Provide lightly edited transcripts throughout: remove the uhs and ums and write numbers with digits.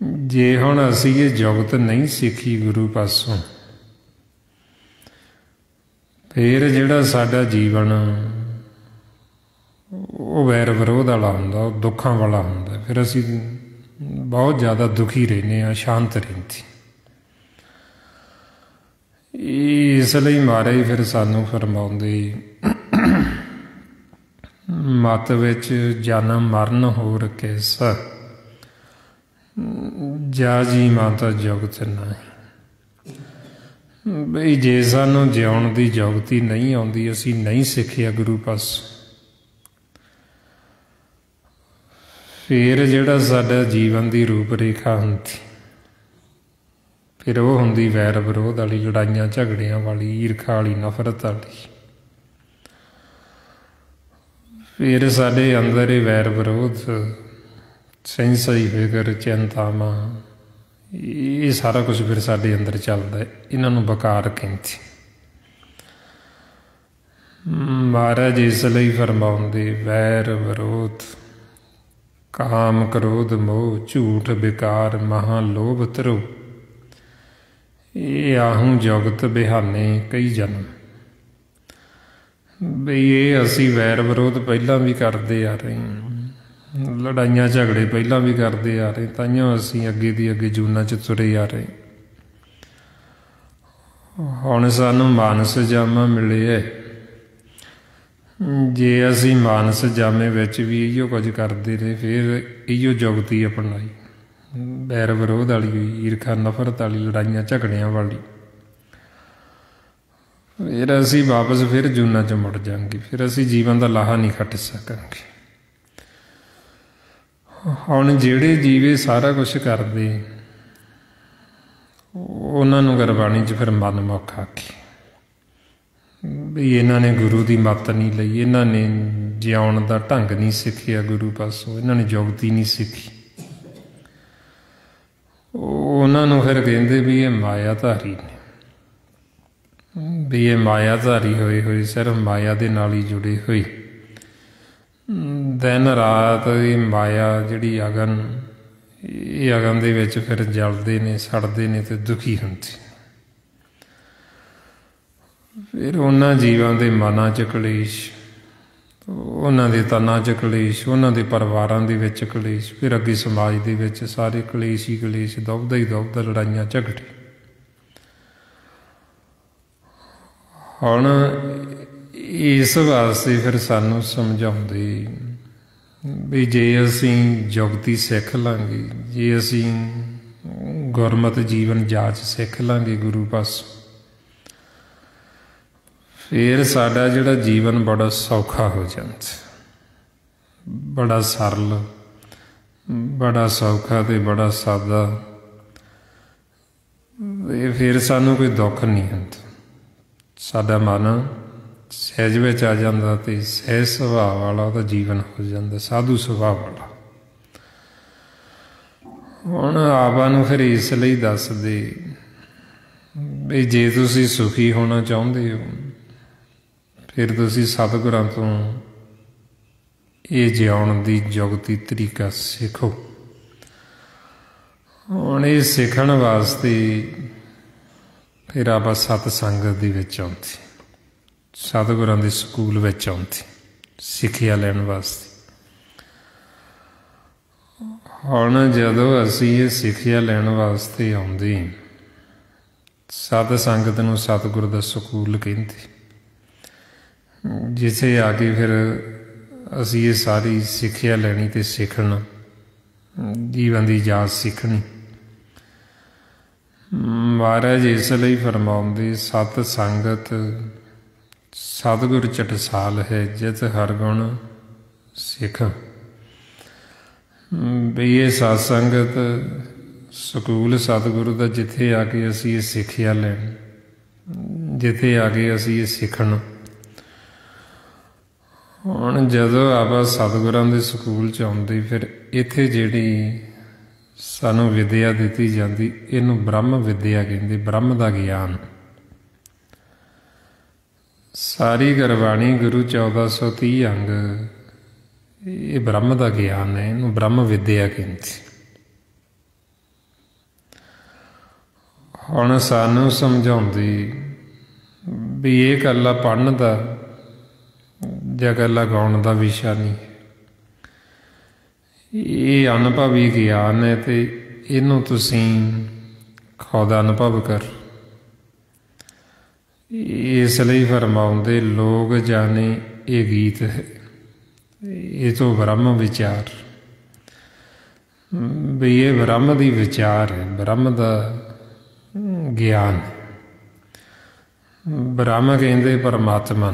ਜੇ ਹੁਣ ਅਸੀਂ ਇਹ ਜੁਗਤ ਨਹੀਂ ਸਿੱਖੀ ਗੁਰੂ ਪਾਸੋਂ, ਫਿਰ ਜਿਹੜਾ ਸਾਡਾ ਜੀਵਨ ਉਹ ਵੈਰ ਵਿਰੋਧ ਵਾਲਾ ਹੁੰਦਾ, ਉਹ ਦੁੱਖਾਂ ਵਾਲਾ ਹੁੰਦਾ। ਫਿਰ ਅਸੀਂ ਬਹੁਤ ਜ਼ਿਆਦਾ ਦੁਖੀ ਰਹਿੰਦੇ ਹਾਂ, ਸ਼ਾਂਤ ਰਹਿੰਦੇ। ਇਸ ਲਈ ਮਹਾਰਾਜ ਫਿਰ ਸਾਨੂੰ ਫਰਮਾਉਂਦੇ, ਮਤ ਵਿੱਚ ਜਨਮ ਮਰਨ ਹੋਰ ਕੈਸਾ, ਜਾ ਜੀ ਮਾਤਾ ਜੁਗਤ ਨਹੀਂ। ਬਈ ਜੇ ਸਾਨੂੰ ਜਿਉਣ ਦੀ ਜੁਗਤ ਹੀ ਨਹੀਂ ਆਉਂਦੀ, ਅਸੀਂ ਨਹੀਂ ਸਿੱਖਿਆ ਗੁਰੂ ਪਾਸੋਂ, ਫਿਰ ਜਿਹੜਾ ਸਾਡਾ ਜੀਵਨ ਦੀ ਰੂਪ ਰੇਖਾ ਹੁੰਦੀ, ਫਿਰ ਉਹ ਹੁੰਦੀ ਵੈਰ ਵਿਰੋਧ ਵਾਲੀ, ਲੜਾਈਆਂ ਝਗੜਿਆਂ ਵਾਲੀ, ਈਰਖਾ ਵਾਲੀ, ਨਫ਼ਰਤ ਵਾਲੀ। ਫਿਰ ਸਾਡੇ ਅੰਦਰ ਇਹ ਵੈਰ ਵਿਰੋਧ, ਸੰਸ਼य, ਫਿਕਰ, ਚਿੰਤਾਵਾਂ, ਇਹ ਸਾਰਾ ਕੁਛ ਫਿਰ ਸਾਡੇ ਅੰਦਰ ਚੱਲਦਾ। ਇਹਨਾਂ ਨੂੰ ਬਕਾਰ ਕਹਿੰਦੇ। ਮਹਾਰਾਜ ਇਸ ਲਈ ਫਰਮਾਉਂਦੇ, ਵੈਰ ਵਿਰੋਧ, ਕਾਮ ਕ੍ਰੋਧ ਮੋਹ, ਝੂਠ ਵਿਕਾਰ, ਮਹਾ ਲੋਭ ਧਰੋ, ਇਹ ਆਹੂੰ ਜੁਗਤ ਬਿਹਾਨੇ ਕਈ ਜਨਮ। ਬਈ ਇਹ ਅਸੀਂ ਵੈਰ ਵਿਰੋਧ ਪਹਿਲਾਂ ਵੀ ਕਰਦੇ ਆ ਰਹੇ ਹਾਂ, ਲੜਾਈਆਂ ਝਗੜੇ ਪਹਿਲਾਂ ਵੀ ਕਰਦੇ ਆ ਰਹੇ, ਤਾਈਓ ਅਸੀਂ ਅੱਗੇ ਦੀ ਅੱਗੇ ਜੂਨਾਂ 'ਚ ਤੁਰੇ ਆ ਰਹੇ। ਹੁਣ ਸਾਨੂੰ ਮਾਨਸ ਜਾਮਾ ਮਿਲਿਆ, ਜੇ ਅਸੀਂ ਮਾਨਸ ਜਾਮੇ ਵਿੱਚ ਵੀ ਇਹੀਓ ਕੁਝ ਕਰਦੇ ਰਹੇ, ਫਿਰ ਇਹੀਓ ਜੁਗਤੀ ਅਪਣਾਈ, ਵੈਰ ਵਿਰੋਧ ਵਾਲੀ ਹੋਈ, ਈਰਖਾ ਨਫ਼ਰਤ ਵਾਲੀ, ਲੜਾਈਆਂ ਝਗੜਿਆਂ ਵਾਲੀ, ਫਿਰ ਅਸੀਂ ਵਾਪਸ ਫਿਰ ਜੂਨਾਂ 'ਚ ਮੁੜ ਜਾਵਾਂਗੇ। ਫਿਰ ਅਸੀਂ ਜੀਵਨ ਦਾ ਲਾਹਾ ਨਹੀਂ ਖੱਟ ਸਕਾਂਗੇ। ਹੁਣ ਜਿਹੜੇ ਜੀਵੇ ਸਾਰਾ ਕੁਛ ਕਰਦੇ, ਉਹਨਾਂ ਨੂੰ ਗੁਰਬਾਣੀ 'ਚ ਫਿਰ ਮਨਮੁਖ ਆਖੀ ਵੀ ਇਹਨਾਂ ਨੇ ਗੁਰੂ ਦੀ ਮੱਤ ਨਹੀਂ ਲਈ, ਇਹਨਾਂ ਨੇ ਜਿਉਣ ਦਾ ਢੰਗ ਨਹੀਂ ਸਿੱਖਿਆ ਗੁਰੂ ਪਾਸੋਂ, ਇਹਨਾਂ ਨੇ ਜੁਗਤੀ ਨਹੀਂ ਸਿੱਖੀ। ਉਹਨਾਂ ਨੂੰ ਫਿਰ ਕਹਿੰਦੇ ਵੀ ਇਹ ਮਾਇਆਧਾਰੀ ਨੇ, ਵੀ ਇਹ ਮਾਇਆਧਾਰੀ ਹੋਏ ਹੋਏ ਸਿਰਫ ਮਾਇਆ ਦੇ ਨਾਲ ਹੀ ਜੁੜੇ ਹੋਏ, ਦਿਨ ਰਾਤ ਇਹ ਮਾਇਆ ਜਿਹੜੀ ਅਗਨ, ਇਹ ਅਗਨ ਦੇ ਵਿੱਚ ਫਿਰ ਜਲਦੇ ਨੇ, ਸੜਦੇ ਨੇ ਅਤੇ ਦੁਖੀ ਹੁੰਦੇ। ਫਿਰ ਉਹਨਾਂ ਜੀਵਾਂ ਦੇ ਮਨਾਂ 'ਚ ਕਲੇਸ਼, ਉਹਨਾਂ ਦੇ ਤਨਾਂ 'ਚ ਕਲੇਸ਼, ਉਹਨਾਂ ਦੇ ਪਰਿਵਾਰਾਂ ਦੇ ਵਿੱਚ ਕਲੇਸ਼, ਫਿਰ ਅੱਗੇ ਸਮਾਜ ਦੇ ਵਿੱਚ ਸਾਰੇ ਕਲੇਸ਼ ਹੀ ਕਲੇਸ਼, ਦੁਬਦਾ ਹੀ ਦੁਬਦਾ, ਲੜਾਈਆਂ ਝਗੜੇ। ਹੁਣ ਇਸ ਵਾਸਤੇ ਫਿਰ ਸਾਨੂੰ ਸਮਝਾਉਂਦੇ ਵੀ ਜੇ ਅਸੀਂ ਜੁਗਤੀ ਸਿੱਖ ਲਾਂਗੇ, ਜੇ ਅਸੀਂ ਗੁਰਮਤਿ ਜੀਵਨ ਜਾਚ ਸਿੱਖ ਲਾਂਗੇ ਗੁਰੂ ਪਾਸੋਂ, ਫਿਰ ਸਾਡਾ ਜਿਹੜਾ ਜੀਵਨ ਬੜਾ ਸੌਖਾ ਹੋ ਜਾਂਦਾ, ਬੜਾ ਸਰਲ, ਬੜਾ ਸੌਖਾ ਅਤੇ ਬੜਾ ਸਾਦਾ। ਫਿਰ ਸਾਨੂੰ ਕੋਈ ਦੁੱਖ ਨਹੀਂ ਹੁੰਦਾ, ਸਾਡਾ ਮਨ ਸਹਿਜ ਵਿੱਚ ਆ ਜਾਂਦਾ ਅਤੇ ਸਹਿਜ ਸੁਭਾਅ ਵਾਲਾ ਉਹਦਾ ਜੀਵਨ ਹੋ ਜਾਂਦਾ, ਸਾਧੂ ਸੁਭਾਅ ਵਾਲਾ। ਹੁਣ ਆਪਾਂ ਨੂੰ ਫਿਰ ਇਸ ਲਈ ਦੱਸਦੇ ਵੀ ਜੇ ਤੁਸੀਂ ਸੁਖੀ ਹੋਣਾ ਚਾਹੁੰਦੇ ਹੋ, ਫਿਰ ਤੁਸੀਂ ਸਤਿਗੁਰਾਂ ਤੋਂ ਇਹ ਜਿਉਣ ਦੀ ਜੁਗਤੀ ਤਰੀਕਾ ਸਿੱਖੋ। ਹੁਣ ਇਹ ਸਿੱਖਣ ਵਾਸਤੇ ਫਿਰ ਆਪਾਂ ਸਤ ਸੰਗਤ ਦੇ ਵਿੱਚ ਆਉਂਦੇ, ਸਤਿਗੁਰਾਂ ਦੇ ਸਕੂਲ ਵਿੱਚ ਆਉਂਦੇ ਸਿੱਖਿਆ ਲੈਣ ਵਾਸਤੇ। ਹੁਣ ਜਦੋਂ ਅਸੀਂ ਇਹ ਸਿੱਖਿਆ ਲੈਣ ਵਾਸਤੇ ਆਉਂਦੇ, ਸਤ ਸੰਗਤ ਨੂੰ ਸਤਿਗੁਰ ਦਾ ਸਕੂਲ ਕਹਿੰਦੇ, ਜਿੱਥੇ ਆ ਕੇ ਫਿਰ ਅਸੀਂ ਇਹ ਸਾਰੀ ਸਿੱਖਿਆ ਲੈਣੀ ਅਤੇ ਸਿੱਖਣਾ, ਜੀਵਨ ਦੀ ਜਾਚ ਸਿੱਖਣੀ। ਮਹਾਰਾਜ ਇਸ ਲਈ ਫਰਮਾਉਂਦੇ, ਸਤ ਸੰਗਤ ਸਤਿਗੁਰ ਚਟਸਾਲ ਹੈ, ਜਿਤ ਹਰ ਗੁਣ ਸਿੱਖ। ਵੀ ਇਹ ਸਤ ਸੰਗਤ ਸਕੂਲ ਸਤਿਗੁਰੂ ਦਾ, ਜਿੱਥੇ ਆ ਕੇ ਅਸੀਂ ਇਹ ਸਿੱਖਿਆ ਲੈਣ, ਜਿੱਥੇ ਆ ਕੇ ਅਸੀਂ ਇਹ ਸਿੱਖਣ। ਹੁਣ ਜਦੋਂ ਆਪਾਂ ਸਤਿਗੁਰਾਂ ਦੇ ਸਕੂਲ 'ਚ ਆਉਂਦੇ, ਫਿਰ ਇੱਥੇ ਜਿਹੜੀ ਸਾਨੂੰ ਵਿੱਦਿਆ ਦਿੱਤੀ ਜਾਂਦੀ, ਇਹਨੂੰ ਬ੍ਰਹਮ ਵਿੱਦਿਆ ਕਹਿੰਦੇ, ਬ੍ਰਹਮ ਦਾ ਗਿਆਨ। ਸਾਰੀ ਗੁਰਬਾਣੀ ਗੁਰੂ 1430 ਅੰਗ, ਇਹ ਬ੍ਰਹਮ ਦਾ ਗਿਆਨ ਹੈ, ਇਹਨੂੰ ਬ੍ਰਹਮ ਵਿੱਦਿਆ ਕਹਿੰਦੇ। ਹੁਣ ਸਾਨੂੰ ਸਮਝਾਉਂਦੀ ਵੀ ਇਹ ਇਕੱਲਾ ਪੜ੍ਹਨ ਦਾ ਜਾਂ ਇਕੱਲਾ ਗਾਉਣ ਦਾ ਵਿਸ਼ਾ ਨਹੀਂ, ਇਹ ਅਨੁਭਵੀ ਗਿਆਨ ਹੈ ਅਤੇ ਇਹਨੂੰ ਤੁਸੀਂ ਖੁਦ ਅਨੁਭਵ ਕਰੋ। ਇਸ ਲਈ ਫਰਮਾਉਂਦੇ ਲੋਕ ਜਾਣੇ ਇਹ ਗੀਤ ਹੈ, ਇਹ ਤੋਂ ਬ੍ਰਹਮ ਵਿਚਾਰ, ਵੀ ਇਹ ਬ੍ਰਹਮ ਦੀ ਵਿਚਾਰ ਹੈ, ਬ੍ਰਹਮ ਦਾ ਗਿਆਨ। ਬ੍ਰਹਮ ਕਹਿੰਦੇ ਪਰਮਾਤਮਾ,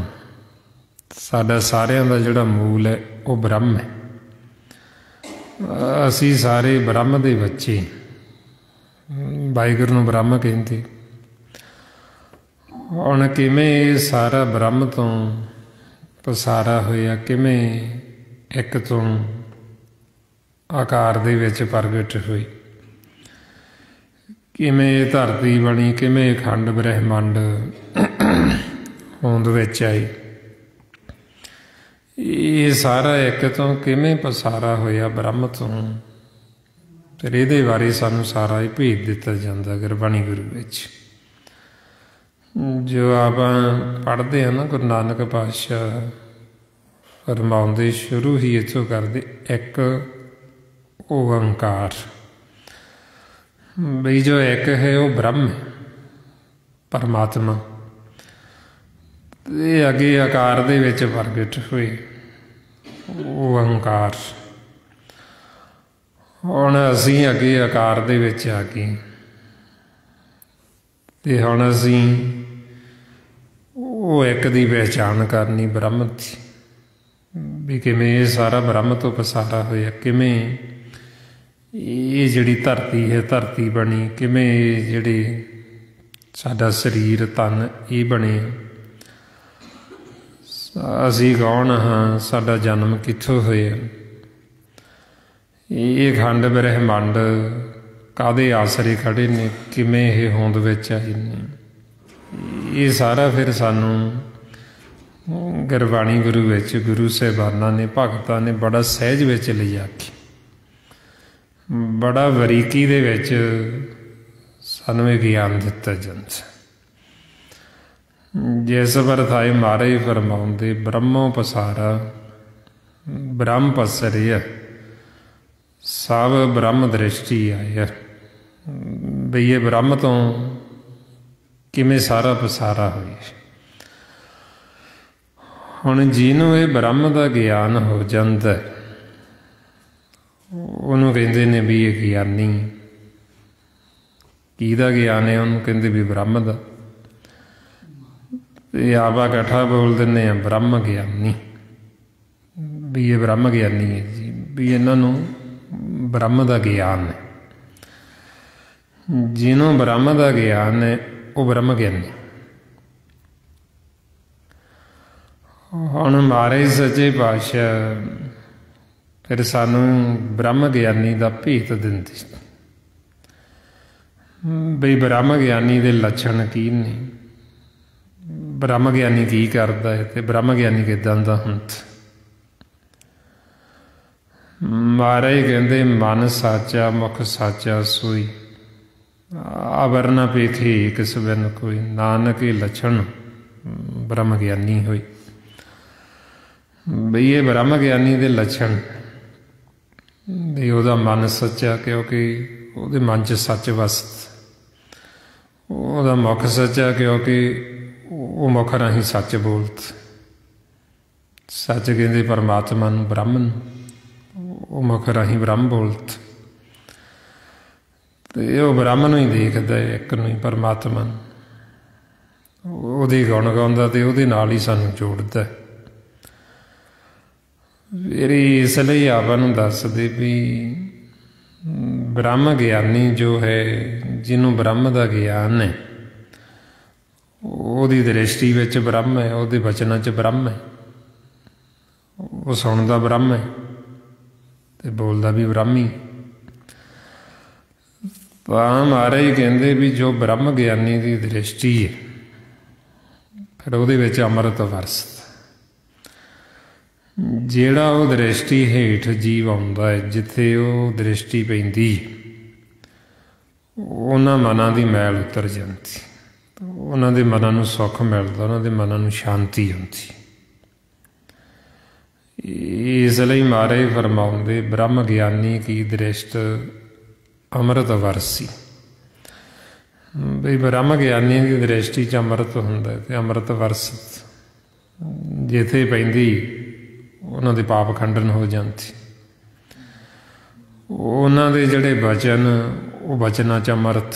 ਸਾਡਾ ਸਾਰਿਆਂ ਦਾ ਜਿਹੜਾ ਮੂਲ ਹੈ ਉਹ ਬ੍ਰਹਮ ਹੈ। ਅਸੀਂ ਸਾਰੇ ਬ੍ਰਹਮ ਦੇ ਬੱਚੇ, ਵਾਹਿਗੁਰੂ ਨੂੰ ਬ੍ਰਹਮ ਕਹਿੰਦੇ। ਹੁਣ ਕਿਵੇਂ ਇਹ ਸਾਰਾ ਬ੍ਰਹਮ ਤੋਂ ਪਸਾਰਾ ਹੋਇਆ, ਕਿਵੇਂ ਇੱਕ ਤੋਂ ਆਕਾਰ ਦੇ ਵਿੱਚ ਪ੍ਰਗਟ ਹੋਈ, ਕਿਵੇਂ ਇਹ ਧਰਤੀ ਬਣੀ, ਕਿਵੇਂ ਅਖੰਡ ਬ੍ਰਹਿਮੰਡ ਹੋਂਦ ਵਿੱਚ ਆਈ, ਇਹ ਸਾਰਾ ਇੱਕ ਤੋਂ ਕਿਵੇਂ ਪਸਾਰਾ ਹੋਇਆ ਬ੍ਰਹਮ ਤੋਂ। ਫਿਰ ਇਹਦੇ ਬਾਰੇ ਸਾਨੂੰ ਸਾਰਾ ਹੀ ਭੇਜ ਦਿੱਤਾ ਜਾਂਦਾ ਗੁਰਬਾਣੀ ਗੁਰੂ ਵਿੱਚ। ਜੋ ਆਪਾਂ ਪੜ੍ਹਦੇ ਹਾਂ ਨਾ, ਗੁਰੂ ਨਾਨਕ ਪਾਤਸ਼ਾਹ ਫਰਮਾਉਂਦੇ ਸ਼ੁਰੂ ਹੀ ਇੱਥੋਂ ਕਰਦੇ, ਇੱਕ ਓਅੰਕਾਰ, ਬਈ ਜੋ ਇੱਕ ਹੈ ਉਹ ਬ੍ਰਹਮ ਹੈ, ਪਰਮਾਤਮਾ। ਇਹ ਅੱਗੇ ਆਕਾਰ ਦੇ ਵਿੱਚ ਪ੍ਰਗਟ ਹੋਏ ਓਅੰਕਾਰ। ਹੁਣ ਅਸੀਂ ਅੱਗੇ ਆਕਾਰ ਦੇ ਵਿੱਚ ਆ ਗਏ ਅਤੇ ਹੁਣ ਅਸੀਂ ਉਹ ਇੱਕ ਦੀ ਪਹਿਚਾਣ ਕਰਨੀ ਬ੍ਰਹਮ ਦੀ, ਵੀ ਕਿਵੇਂ ਇਹ ਸਾਰਾ ਬ੍ਰਹਮ ਤੋਂ ਪਸਾਰਾ ਹੋਇਆ, ਕਿਵੇਂ ਇਹ ਜਿਹੜੀ ਧਰਤੀ ਹੈ ਧਰਤੀ ਬਣੀ, ਕਿਵੇਂ ਇਹ ਜਿਹੜੇ ਸਾਡਾ ਸਰੀਰ ਤਨ ਇਹ ਬਣੇ, ਅਸੀਂ ਕੌਣ ਹਾਂ, ਸਾਡਾ ਜਨਮ ਕਿੱਥੋਂ ਹੋਇਆ, ਇਹ ਅਖੰਡ ਬ੍ਰਹਿਮੰਡ ਕਾਹਦੇ ਆਸਰੇ ਖੜ੍ਹੇ ਨੇ, ਕਿਵੇਂ ਇਹ ਹੋਂਦ ਵਿੱਚ ਆਏ ਨੇ। ਇਹ ਸਾਰਾ ਫਿਰ ਸਾਨੂੰ ਗੁਰਬਾਣੀ ਗੁਰੂ ਵਿੱਚ ਗੁਰੂ ਸਾਹਿਬਾਨਾਂ ਨੇ, ਭਗਤਾਂ ਨੇ ਬੜਾ ਸਹਿਜ ਵਿੱਚ ਲਿਜਾ ਕੇ, ਬੜਾ ਬਰੀਕੀ ਦੇ ਵਿੱਚ ਸਾਨੂੰ ਇਹ ਗਿਆਨ ਦਿੱਤਾ ਜਾਂਦਾ। ਜਿਸ ਵਰਥਾਏ ਮਹਾਰਾਜ ਫਰਮਾਉਂਦੇ, ਬ੍ਰਹਮੋ ਪਸਾਰਾ ਬ੍ਰਹਮ ਪਸਰਿਆ, ਸਭ ਬ੍ਰਹਮ ਦ੍ਰਿਸ਼ਟੀ ਆਇਆ। ਬਈ ਇਹ ਬ੍ਰਹਮ ਤੋਂ ਕਿਵੇਂ ਸਾਰਾ ਪਸਾਰਾ ਹੋਇਆ। ਹੁਣ ਜਿਹਨੂੰ ਇਹ ਬ੍ਰਹਮ ਦਾ ਗਿਆਨ ਹੋ ਜਾਂਦਾ, ਉਹਨੂੰ ਕਹਿੰਦੇ ਨੇ ਵੀ ਇਹ ਗਿਆਨੀ। ਕਿਹਦਾ ਗਿਆਨ ਹੈ? ਉਹਨੂੰ ਕਹਿੰਦੇ ਵੀ ਬ੍ਰਹਮ ਦਾ। ਇਹ ਆਵਾ ਇਕੱਠਾ ਬੋਲ ਦਿੰਦੇ ਆ ਬ੍ਰਹਮ ਗਿਆਨੀ, ਵੀ ਇਹ ਬ੍ਰਹਮ ਗਿਆਨੀ ਹੈ ਜੀ, ਵੀ ਇਹਨਾਂ ਨੂੰ ਬ੍ਰਹਮ ਦਾ ਗਿਆਨ ਹੈ। ਜਿਹਨੂੰ ਬ੍ਰਹਮ ਦਾ ਗਿਆਨ ਹੈ ਉਹ ਬ੍ਰਹਮ ਗਿਆਨੀ। ਹੁਣ ਮਹਾਰਾਜ ਸੱਚੇ ਪਾਤਸ਼ਾਹ ਫਿਰ ਸਾਨੂੰ ਬ੍ਰਹਮ ਗਿਆਨੀ ਦਾ ਭੇਤ ਦਿੰਦੇ, ਬਈ ਬ੍ਰਹਮ ਗਿਆਨੀ ਦੇ ਲੱਛਣ ਕੀ ਨੇ, ਬ੍ਰਹਮ ਗਿਆਨੀ ਕੀ ਕਰਦਾ ਹੈ ਅਤੇ ਬ੍ਰਹਮ ਗਿਆਨੀ ਕਿੱਦਾਂ ਦਾ ਹੁੰਦਾ। ਮਹਾਰਾਜ ਕਹਿੰਦੇ, ਮਨ ਸਾਚਾ ਮੁਖ ਸਾਚਾ ਸੋਈ, ਅਵਰ ਨ ਪੇਖੇ ਕਿਸ ਬਿਨ ਕੋਈ, ਨਾਨਕ ਇਹ ਲੱਛਣ ਬ੍ਰਹਮ ਗਿਆਨੀ ਹੋਈ। ਬਈ ਇਹ ਬ੍ਰਹਮ ਗਿਆਨੀ ਦੇ ਲੱਛਣ, ਵੀ ਉਹਦਾ ਮਨ ਸੱਚਾ, ਕਿਉਂਕਿ ਉਹਦੇ ਮਨ 'ਚ ਸੱਚ ਵਸਦਾ। ਉਹਦਾ ਮੁਖ ਸੱਚਾ, ਕਿਉਂਕਿ ਉਹ ਮੁਖ ਰਾਹੀਂ ਸੱਚ ਬੋਲਦਾ। ਸੱਚ ਕਹਿੰਦੇ ਪਰਮਾਤਮਾ ਨੂੰ, ਬ੍ਰਹਮ ਨੂੰ, ਉਹ ਮੁਖ ਰਾਹੀਂ ਬ੍ਰਹਮ ਬੋਲਦਾ। ਅਤੇ ਉਹ ਬ੍ਰਹਮ ਨੂੰ ਹੀ ਦੇਖਦਾ, ਇੱਕ ਨੂੰ ਹੀ, ਪਰਮਾਤਮਾ ਨੂੰ। ਉਹਦੇ ਗੁਣ ਗਾਉਂਦਾ ਅਤੇ ਉਹਦੇ ਨਾਲ ਹੀ ਸਾਨੂੰ ਜੋੜਦਾ। ਫਿਰ ਇਸ ਲਈ ਆਪਾਂ ਨੂੰ ਦੱਸਦੇ ਵੀ ਬ੍ਰਹਮ ਗਿਆਨੀ ਜੋ ਹੈ, ਜਿਹਨੂੰ ਬ੍ਰਹਮ ਦਾ ਗਿਆਨ ਹੈ, ਉਹਦੀ ਦ੍ਰਿਸ਼ਟੀ ਵਿੱਚ ਬ੍ਰਹਮ ਹੈ, ਉਹਦੇ ਬਚਨਾਂ 'ਚ ਬ੍ਰਹਮ ਹੈ, ਉਹ ਸੁਣਦਾ ਬ੍ਰਹਮ ਹੈ ਅਤੇ ਬੋਲਦਾ ਵੀ ਬ੍ਰਹਮੀ। ਤਾਂ ਮਹਾਰਾਜ ਕਹਿੰਦੇ ਵੀ ਜੋ ਬ੍ਰਹਮ ਗਿਆਨੀ ਦੀ ਦ੍ਰਿਸ਼ਟੀ ਹੈ, ਫਿਰ ਉਹਦੇ ਵਿੱਚ ਅੰਮ੍ਰਿਤ ਵਰਸਦਾ। ਜਿਹੜਾ ਉਹ ਦ੍ਰਿਸ਼ਟੀ ਹੇਠ ਜੀਵ ਆਉਂਦਾ ਹੈ, ਜਿੱਥੇ ਉਹ ਦ੍ਰਿਸ਼ਟੀ ਪੈਂਦੀ, ਉਹਨਾਂ ਮਨਾਂ ਦੀ ਮੈਲ ਉਤਰ ਜਾਂਦੀ, ਉਹਨਾਂ ਦੇ ਮਨਾਂ ਨੂੰ ਸੁੱਖ ਮਿਲਦਾ, ਉਹਨਾਂ ਦੇ ਮਨਾਂ ਨੂੰ ਸ਼ਾਂਤੀ ਹੁੰਦੀ। ਇਸ ਲਈ ਮਹਾਰਾਜ ਫਰਮਾਉਂਦੇ, ਬ੍ਰਹਮ ਗਿਆਨੀ ਕੀ ਦ੍ਰਿਸ਼ਟ ਅੰਮ੍ਰਿਤ ਵਰਸੀ। ਬਈ ਬ੍ਰਹਮ ਗਿਆਨੀ ਦੀ ਦ੍ਰਿਸ਼ਟੀ 'ਚ ਅੰਮ੍ਰਿਤ ਹੁੰਦਾ ਅਤੇ ਅੰਮ੍ਰਿਤ ਵਰਸਤ ਜਿੱਥੇ ਪੈਂਦੀ ਉਹਨਾਂ ਦੇ ਪਾਪ ਖੰਡਨ ਹੋ ਜਾਂਦੇ। ਉਹਨਾਂ ਦੇ ਜਿਹੜੇ ਵਚਨ, ਉਹ ਵਚਨਾਂ 'ਚ ਅੰਮ੍ਰਿਤ।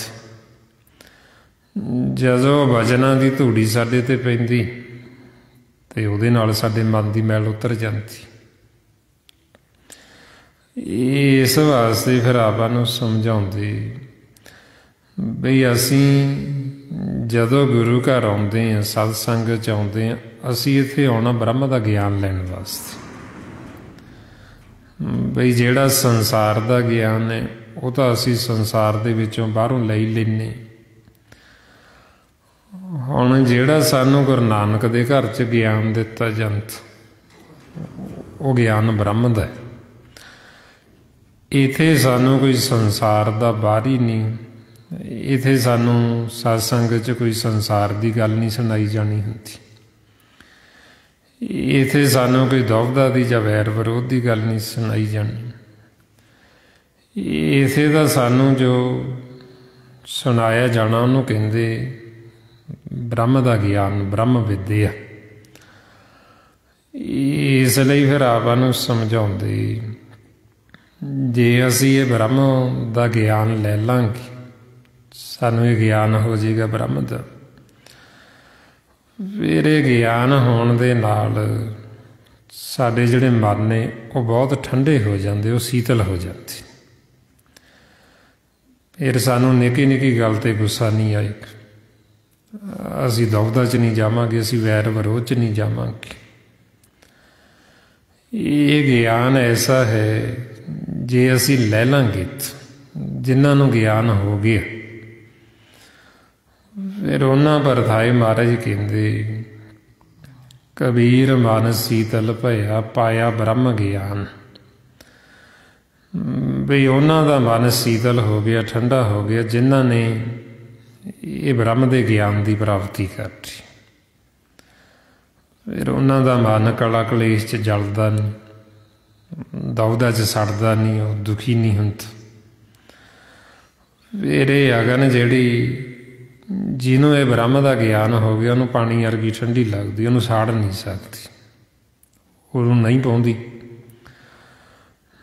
ਜਦੋਂ ਵਚਨਾਂ ਦੀ ਧੂੜੀ ਸਾਡੇ 'ਤੇ ਪੈਂਦੀ ਅਤੇ ਉਹਦੇ ਨਾਲ ਸਾਡੇ ਮਨ ਦੀ ਮੈਲ ਉਤਰ ਜਾਂਦੀ। ਇਸ ਵਾਸਤੇ ਫਿਰ ਆਪਾਂ ਨੂੰ ਸਮਝਾਉਂਦੇ ਬਈ ਅਸੀਂ ਜਦੋਂ ਗੁਰੂ ਘਰ ਆਉਂਦੇ ਹਾਂ, ਸਤਸੰਗ 'ਚ ਆਉਂਦੇ ਹਾਂ, ਅਸੀਂ ਇੱਥੇ ਆਉਣਾ ਬ੍ਰਹਮ ਦਾ ਗਿਆਨ ਲੈਣ ਵਾਸਤੇ। ਬਈ ਜਿਹੜਾ ਸੰਸਾਰ ਦਾ ਗਿਆਨ ਹੈ ਉਹ ਤਾਂ ਅਸੀਂ ਸੰਸਾਰ ਦੇ ਵਿੱਚੋਂ ਬਾਹਰੋਂ ਲੈ ਲੈਂਦੇ। ਹੁਣ ਜਿਹੜਾ ਸਾਨੂੰ ਗੁਰੂ ਨਾਨਕ ਦੇ ਘਰ 'ਚ ਗਿਆਨ ਦਿੱਤਾ ਜਾਂਦਾ, ਉਹ ਗਿਆਨ ਬ੍ਰਹਮ ਦਾ। ਇੱਥੇ ਸਾਨੂੰ ਕੋਈ ਸੰਸਾਰ ਦਾ ਬਾਹਰੀ ਨਹੀਂ, ਇੱਥੇ ਸਾਨੂੰ ਸਤਸੰਗ 'ਚ ਕੋਈ ਸੰਸਾਰ ਦੀ ਗੱਲ ਨਹੀਂ ਸੁਣਾਈ ਜਾਣੀ ਹੁੰਦੀ। ਇੱਥੇ ਸਾਨੂੰ ਕੋਈ ਦੁਵਿਧਾ ਦੀ ਜਾਂ ਵੈਰ ਵਿਰੋਧ ਦੀ ਗੱਲ ਨਹੀਂ ਸੁਣਾਈ ਜਾਣੀ। ਇੱਥੇ ਤਾਂ ਸਾਨੂੰ ਜੋ ਸੁਣਾਇਆ ਜਾਣਾ ਉਹਨੂੰ ਕਹਿੰਦੇ ਬ੍ਰਹਮ ਦਾ ਗਿਆਨ, ਬ੍ਰਹਮ ਵਿਦਿਆ। ਇਸ ਲਈ ਫਿਰ ਆਪਾਂ ਨੂੰ ਸਮਝਾਉਂਦੇ, ਜੇ ਅਸੀਂ ਇਹ ਬ੍ਰਹਮ ਦਾ ਗਿਆਨ ਲੈ ਲਾਂਗੇ, ਸਾਨੂੰ ਇਹ ਗਿਆਨ ਹੋ ਜਾਏਗਾ ਬ੍ਰਹਮ ਦਾ। ਫਿਰ ਇਹ ਗਿਆਨ ਹੋਣ ਦੇ ਨਾਲ ਸਾਡੇ ਜਿਹੜੇ ਮਨ ਨੇ ਉਹ ਬਹੁਤ ਠੰਡੇ ਹੋ ਜਾਂਦੇ, ਉਹ ਸੀਤਲ ਹੋ ਜਾਂਦੇ। ਫਿਰ ਸਾਨੂੰ ਨਿੱਕੀ ਨਿੱਕੀ ਗੱਲ 'ਤੇ ਗੁੱਸਾ ਨਹੀਂ ਆਏਗਾ, ਅਸੀਂ ਦੁਵਿਧਾ 'ਚ ਨਹੀਂ ਜਾਵਾਂਗੇ, ਅਸੀਂ ਵੈਰ ਵਿਰੋਧ 'ਚ ਨਹੀਂ ਜਾਵਾਂਗੇ। ਇਹ ਗਿਆਨ ਐਸਾ ਹੈ, ਜੇ ਅਸੀਂ ਲੈ ਲਾਂਗੇ, ਜਿਨ੍ਹਾਂ ਨੂੰ ਗਿਆਨ ਹੋ ਗਿਆ, ਫਿਰ ਉਹਨਾਂ ਪਰਥਾਏ ਮਹਾਰਾਜ ਕਹਿੰਦੇ, ਕਬੀਰ ਮਨ ਸੀਤਲ ਭਇਆ ਪਾਇਆ ਬ੍ਰਹਮ ਗਿਆਨ। ਬਈ ਉਹਨਾਂ ਦਾ ਮਨ ਸੀਤਲ ਹੋ ਗਿਆ, ਠੰਡਾ ਹੋ ਗਿਆ, ਜਿਨ੍ਹਾਂ ਨੇ ਇਹ ਬ੍ਰਹਮ ਦੇ ਗਿਆਨ ਦੀ ਪ੍ਰਾਪਤੀ ਕਰ ਲਈ। ਫਿਰ ਉਹਨਾਂ ਦਾ ਮਨ ਕਲਾ ਕਲੇਸ਼ 'ਚ ਜਲਦਾ ਨਹੀਂ, ਦੁਵਿਧਾ 'ਚ ਸੜਦਾ ਨਹੀਂ, ਉਹ ਦੁਖੀ ਨਹੀਂ ਹੁੰਦਾ। ਫਿਰ ਇਹ ਅਗਨ ਜਿਹੜੀ, ਜਿਹਨੂੰ ਇਹ ਬ੍ਰਹਮ ਦਾ ਗਿਆਨ ਹੋ ਗਿਆ, ਉਹਨੂੰ ਪਾਣੀ ਵਰਗੀ ਠੰਡੀ ਲੱਗਦੀ, ਉਹਨੂੰ ਸਾੜ ਨਹੀਂ ਸਕਦੀ, ਉਹਨੂੰ ਨਹੀਂ ਪਾਉਂਦੀ।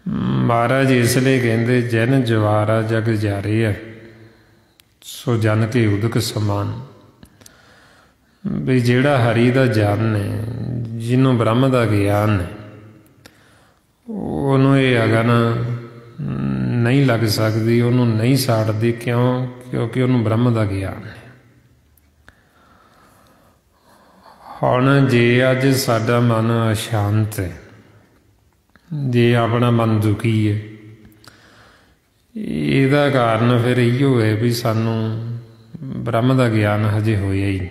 ਮਹਾਰਾਜ ਇਸ ਲਈ ਕਹਿੰਦੇ, ਜਨ ਜਵਾਰਾ ਜਗ ਜਾਰੇ ਹੈ, ਸੋ ਜਨ ਕੇ ਉਦਕ ਸਮਾਨ। ਵੀ ਜਿਹੜਾ ਹਰੀ ਦਾ ਜਨ ਹੈ, ਜਿਹਨੂੰ ਬ੍ਰਹਮ ਦਾ ਗਿਆਨ ਹੈ, ਉਹਨੂੰ ਇਹ ਅਗਨ ਨਹੀਂ ਲੱਗ ਸਕਦੀ, ਉਹਨੂੰ ਨਹੀਂ ਸਾੜਦੀ। ਕਿਉਂ? ਕਿਉਂਕਿ ਉਹਨੂੰ ਬ੍ਰਹਮ ਦਾ ਗਿਆਨ ਹੈ। ਹੁਣ ਜੇ ਅੱਜ ਸਾਡਾ ਮਨ ਅਸ਼ਾਂਤ ਹੈ, ਜੇ ਆਪਣਾ ਮਨ ਦੁਖੀ ਹੈ, ਇਹਦਾ ਕਾਰਨ ਫਿਰ ਇਹੋ ਹੈ ਵੀ ਸਾਨੂੰ ਬ੍ਰਹਮ ਦਾ ਗਿਆਨ ਹਜੇ ਹੋਇਆ ਹੀ ਨਹੀਂ।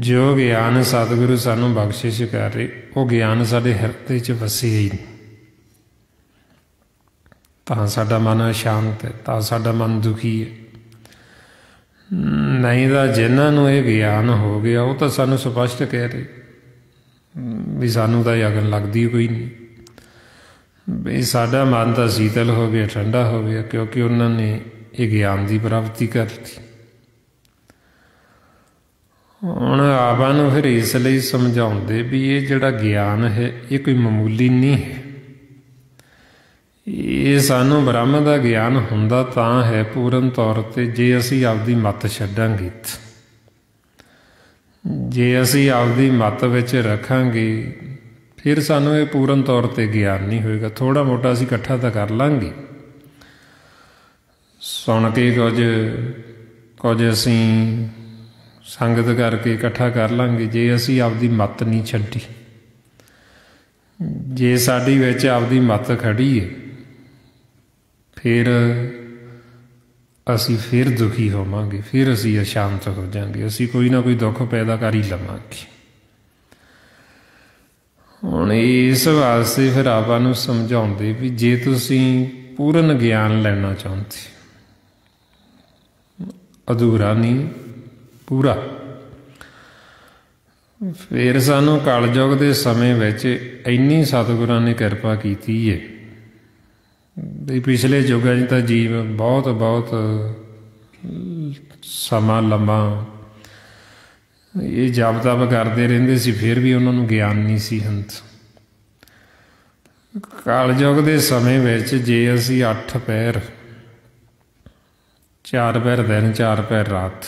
ਜੋ ਗਿਆਨ ਸਤਿਗੁਰੂ ਸਾਨੂੰ ਬਖਸ਼ਿਸ਼ ਕਰ ਰਹੇ, ਉਹ ਗਿਆਨ ਸਾਡੇ ਹਿਰਦੇ 'ਚ ਵਸਿਆ ਹੀ ਨਹੀਂ। ਤਾਂ ਸਾਡਾ ਮਨ ਅਸ਼ਾਂਤ ਹੈ, ਤਾਂ ਸਾਡਾ ਮਨ ਦੁਖੀ ਹੈ। ਨਹੀਂ ਤਾਂ ਜਿਨ੍ਹਾਂ ਨੂੰ ਇਹ ਗਿਆਨ ਹੋ ਗਿਆ, ਉਹ ਤਾਂ ਸਾਨੂੰ ਸਪਸ਼ਟ ਕਹਿ ਰਹੇ ਵੀ ਸਾਨੂੰ ਤਾਂ ਇਹ ਅਗਨ ਲੱਗਦੀ ਕੋਈ ਨਹੀਂ। ਵੀ ਸਾਡਾ ਮਨ ਤਾਂ ਸੀਤਲ ਹੋ ਗਿਆ, ਠੰਡਾ ਹੋ ਗਿਆ, ਕਿਉਂਕਿ ਉਹਨਾਂ ਨੇ ਇਹ ਗਿਆਨ ਦੀ ਪ੍ਰਾਪਤੀ ਕਰ ਲਈ। ਹੁਣ ਆਪਾਂ ਨੂੰ ਫਿਰ ਇਸ ਲਈ ਸਮਝਾਉਂਦੇ ਵੀ ਇਹ ਜਿਹੜਾ ਗਿਆਨ ਹੈ, ਇਹ ਕੋਈ ਮਾਮੂਲੀ ਨਹੀਂ ਹੈ। ਇਹ ਸਾਨੂੰ ਬ੍ਰਹਮ ਦਾ ਗਿਆਨ ਹੁੰਦਾ ਤਾਂ ਹੈ ਪੂਰਨ ਤੌਰ 'ਤੇ, ਜੇ ਅਸੀਂ ਆਪਦੀ ਮੱਤ ਛੱਡਾਂਗੇ। ਜੇ ਅਸੀਂ ਆਪਦੀ ਮੱਤ ਵਿੱਚ ਰੱਖਾਂਗੇ, ਫਿਰ ਸਾਨੂੰ ਇਹ ਪੂਰਨ ਤੌਰ 'ਤੇ ਗਿਆਨ ਨਹੀਂ ਹੋਏਗਾ। ਥੋੜ੍ਹਾ ਮੋਟਾ ਅਸੀਂ ਇਕੱਠਾ ਤਾਂ ਕਰ ਲਾਂਗੇ, ਸੁਣ ਕੇ ਕੁਝ ਅਸੀਂ ਸੰਗਤ ਕਰਕੇ ਇਕੱਠਾ ਕਰ ਲਾਂਗੇ। ਜੇ ਅਸੀਂ ਆਪਦੀ ਮੱਤ ਨਹੀਂ ਛੱਡੀ, ਜੇ ਸਾਡੀ ਵਿੱਚ ਆਪਦੀ ਮੱਤ ਖੜੀ ਹੈ, ਫਿਰ ਅਸੀਂ ਫਿਰ ਦੁਖੀ ਹੋਵਾਂਗੇ, ਫਿਰ ਅਸੀਂ ਅਸ਼ਾਂਤ ਹੋ ਜਾਵਾਂਗੇ, ਅਸੀਂ ਕੋਈ ਨਾ ਕੋਈ ਦੁੱਖ ਪੈਦਾ ਕਰ ਹੀ ਲਵਾਂਗੇ। ਹੁਣ ਇਸ ਵਾਸਤੇ ਫਿਰ ਆਪਾਂ ਨੂੰ ਸਮਝਾਉਂਦੇ ਵੀ ਜੇ ਤੁਸੀਂ ਪੂਰਨ ਗਿਆਨ ਲੈਣਾ ਚਾਹੁੰਦੇ, ਅਧੂਰਾ ਨਹੀਂ, ਪੂਰਾ। ਫਿਰ ਸਾਨੂੰ ਕਲਯੁਗ ਦੇ ਸਮੇਂ ਵਿੱਚ ਇੰਨੀ ਸਤਿਗੁਰਾਂ ਨੇ ਕਿਰਪਾ ਕੀਤੀ ਹੈ ਵੀ ਪਿਛਲੇ ਯੁੱਗਾਂ 'ਚ ਤਾਂ ਜੀਵ ਬਹੁਤ ਬਹੁਤ ਸਮਾਂ ਲੰਮਾ ਇਹ ਜਪ ਤਪ ਕਰਦੇ ਰਹਿੰਦੇ ਸੀ, ਫਿਰ ਵੀ ਉਹਨਾਂ ਨੂੰ ਗਿਆਨ ਨਹੀਂ ਸੀ ਹੁੰਦਾ। ਕਲਯੁਗ ਦੇ ਸਮੇਂ ਵਿੱਚ ਜੇ ਅਸੀਂ 8 ਪਹਿਰ, 4 ਪਹਿਰ ਦਿਨ 4 ਪਹਿਰ ਰਾਤ,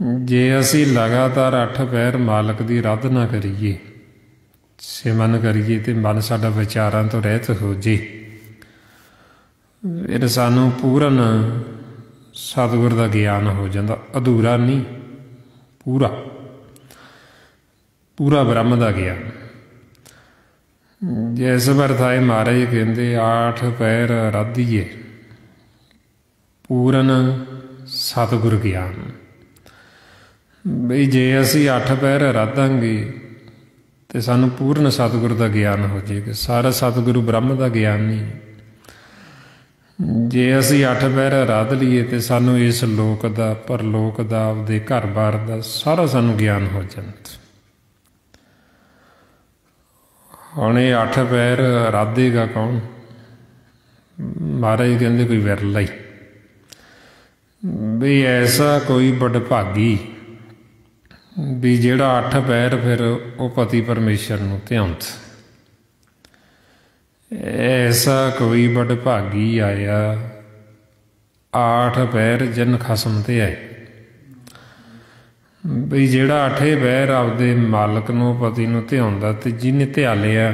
ਜੇ ਅਸੀਂ ਲਗਾਤਾਰ 8 ਪਹਿਰ ਮਾਲਕ ਦੀ ਆਰਾਧਨਾ ਕਰੀਏ, ਸਿਮਰਨ ਕਰੀਏ ਅਤੇ ਮਨ ਸਾਡਾ ਵਿਚਾਰਾਂ ਤੋਂ ਰਹਿਤ ਹੋ ਜੇ, ਫਿਰ ਸਾਨੂੰ ਪੂਰਨ ਸਤਿਗੁਰ ਦਾ ਗਿਆਨ ਹੋ ਜਾਂਦਾ। ਅਧੂਰਾ ਨਹੀਂ, ਪੂਰਾ, ਪੂਰਾ ਬ੍ਰਹਮ ਦਾ ਗਿਆਨ। ਜਿਸ ਵਰਤਾਏ ਮਹਾਰਾਜ ਕਹਿੰਦੇ 8 ਪਹਿਰ ਆਰਾਧੀਏ ਪੂਰਨ ਸਤਿਗੁਰ ਗਿਆਨ। ਬਈ ਜੇ ਅਸੀਂ 8 ਪਹਿਰ ਆਰਾਧਾਂਗੇ ਅਤੇ ਸਾਨੂੰ ਪੂਰਨ ਸਤਿਗੁਰ ਦਾ ਗਿਆਨ ਹੋ ਜਾਏਗਾ। ਸਾਰਾ ਸਤਿਗੁਰੂ ਬ੍ਰਹਮ ਦਾ ਗਿਆਨ ਨਹੀਂ। ਜੇ ਅਸੀਂ 8 ਪਹਿਰ ਆਰਾਧ ਲਈਏ ਅਤੇ ਸਾਨੂੰ ਇਸ ਲੋਕ ਦਾ, ਪਰਲੋਕ ਦਾ, ਆਪਦੇ ਘਰ ਬਾਰ ਦਾ ਸਾਰਾ ਸਾਨੂੰ ਗਿਆਨ ਹੋ ਜਾਂਦਾ। ਹੁਣ ਇਹ 8 ਪਹਿਰ ਆਰਾਧੇਗਾ ਕੌਣ? ਮਹਾਰਾਜ ਕਹਿੰਦੇ ਕੋਈ ਵਿਰਲਾ ਹੀ। ਵੀ ਐਸਾ ਕੋਈ ਵਡਭਾਗੀ ਵੀ ਜਿਹੜਾ 8 ਪਹਿਰ ਫਿਰ ਉਹ ਪਤੀ ਪਰਮੇਸ਼ਰ ਨੂੰ ਧਿਆਉਂਦਾ। ਐਸਾ ਕੋਈ ਵਡਭਾਗੀ ਆਇਆ 8 ਪਹਿਰ ਜਿਨ ਖਸਮ ਤੇ ਆਏ। ਬਈ ਜਿਹੜਾ 8 ਪਹਿਰ ਆਪਦੇ ਮਾਲਕ ਨੂੰ, ਪਤੀ ਨੂੰ ਧਿਆਉਂਦਾ ਅਤੇ ਜਿਹਨੇ ਧਿਆ ਲਿਆ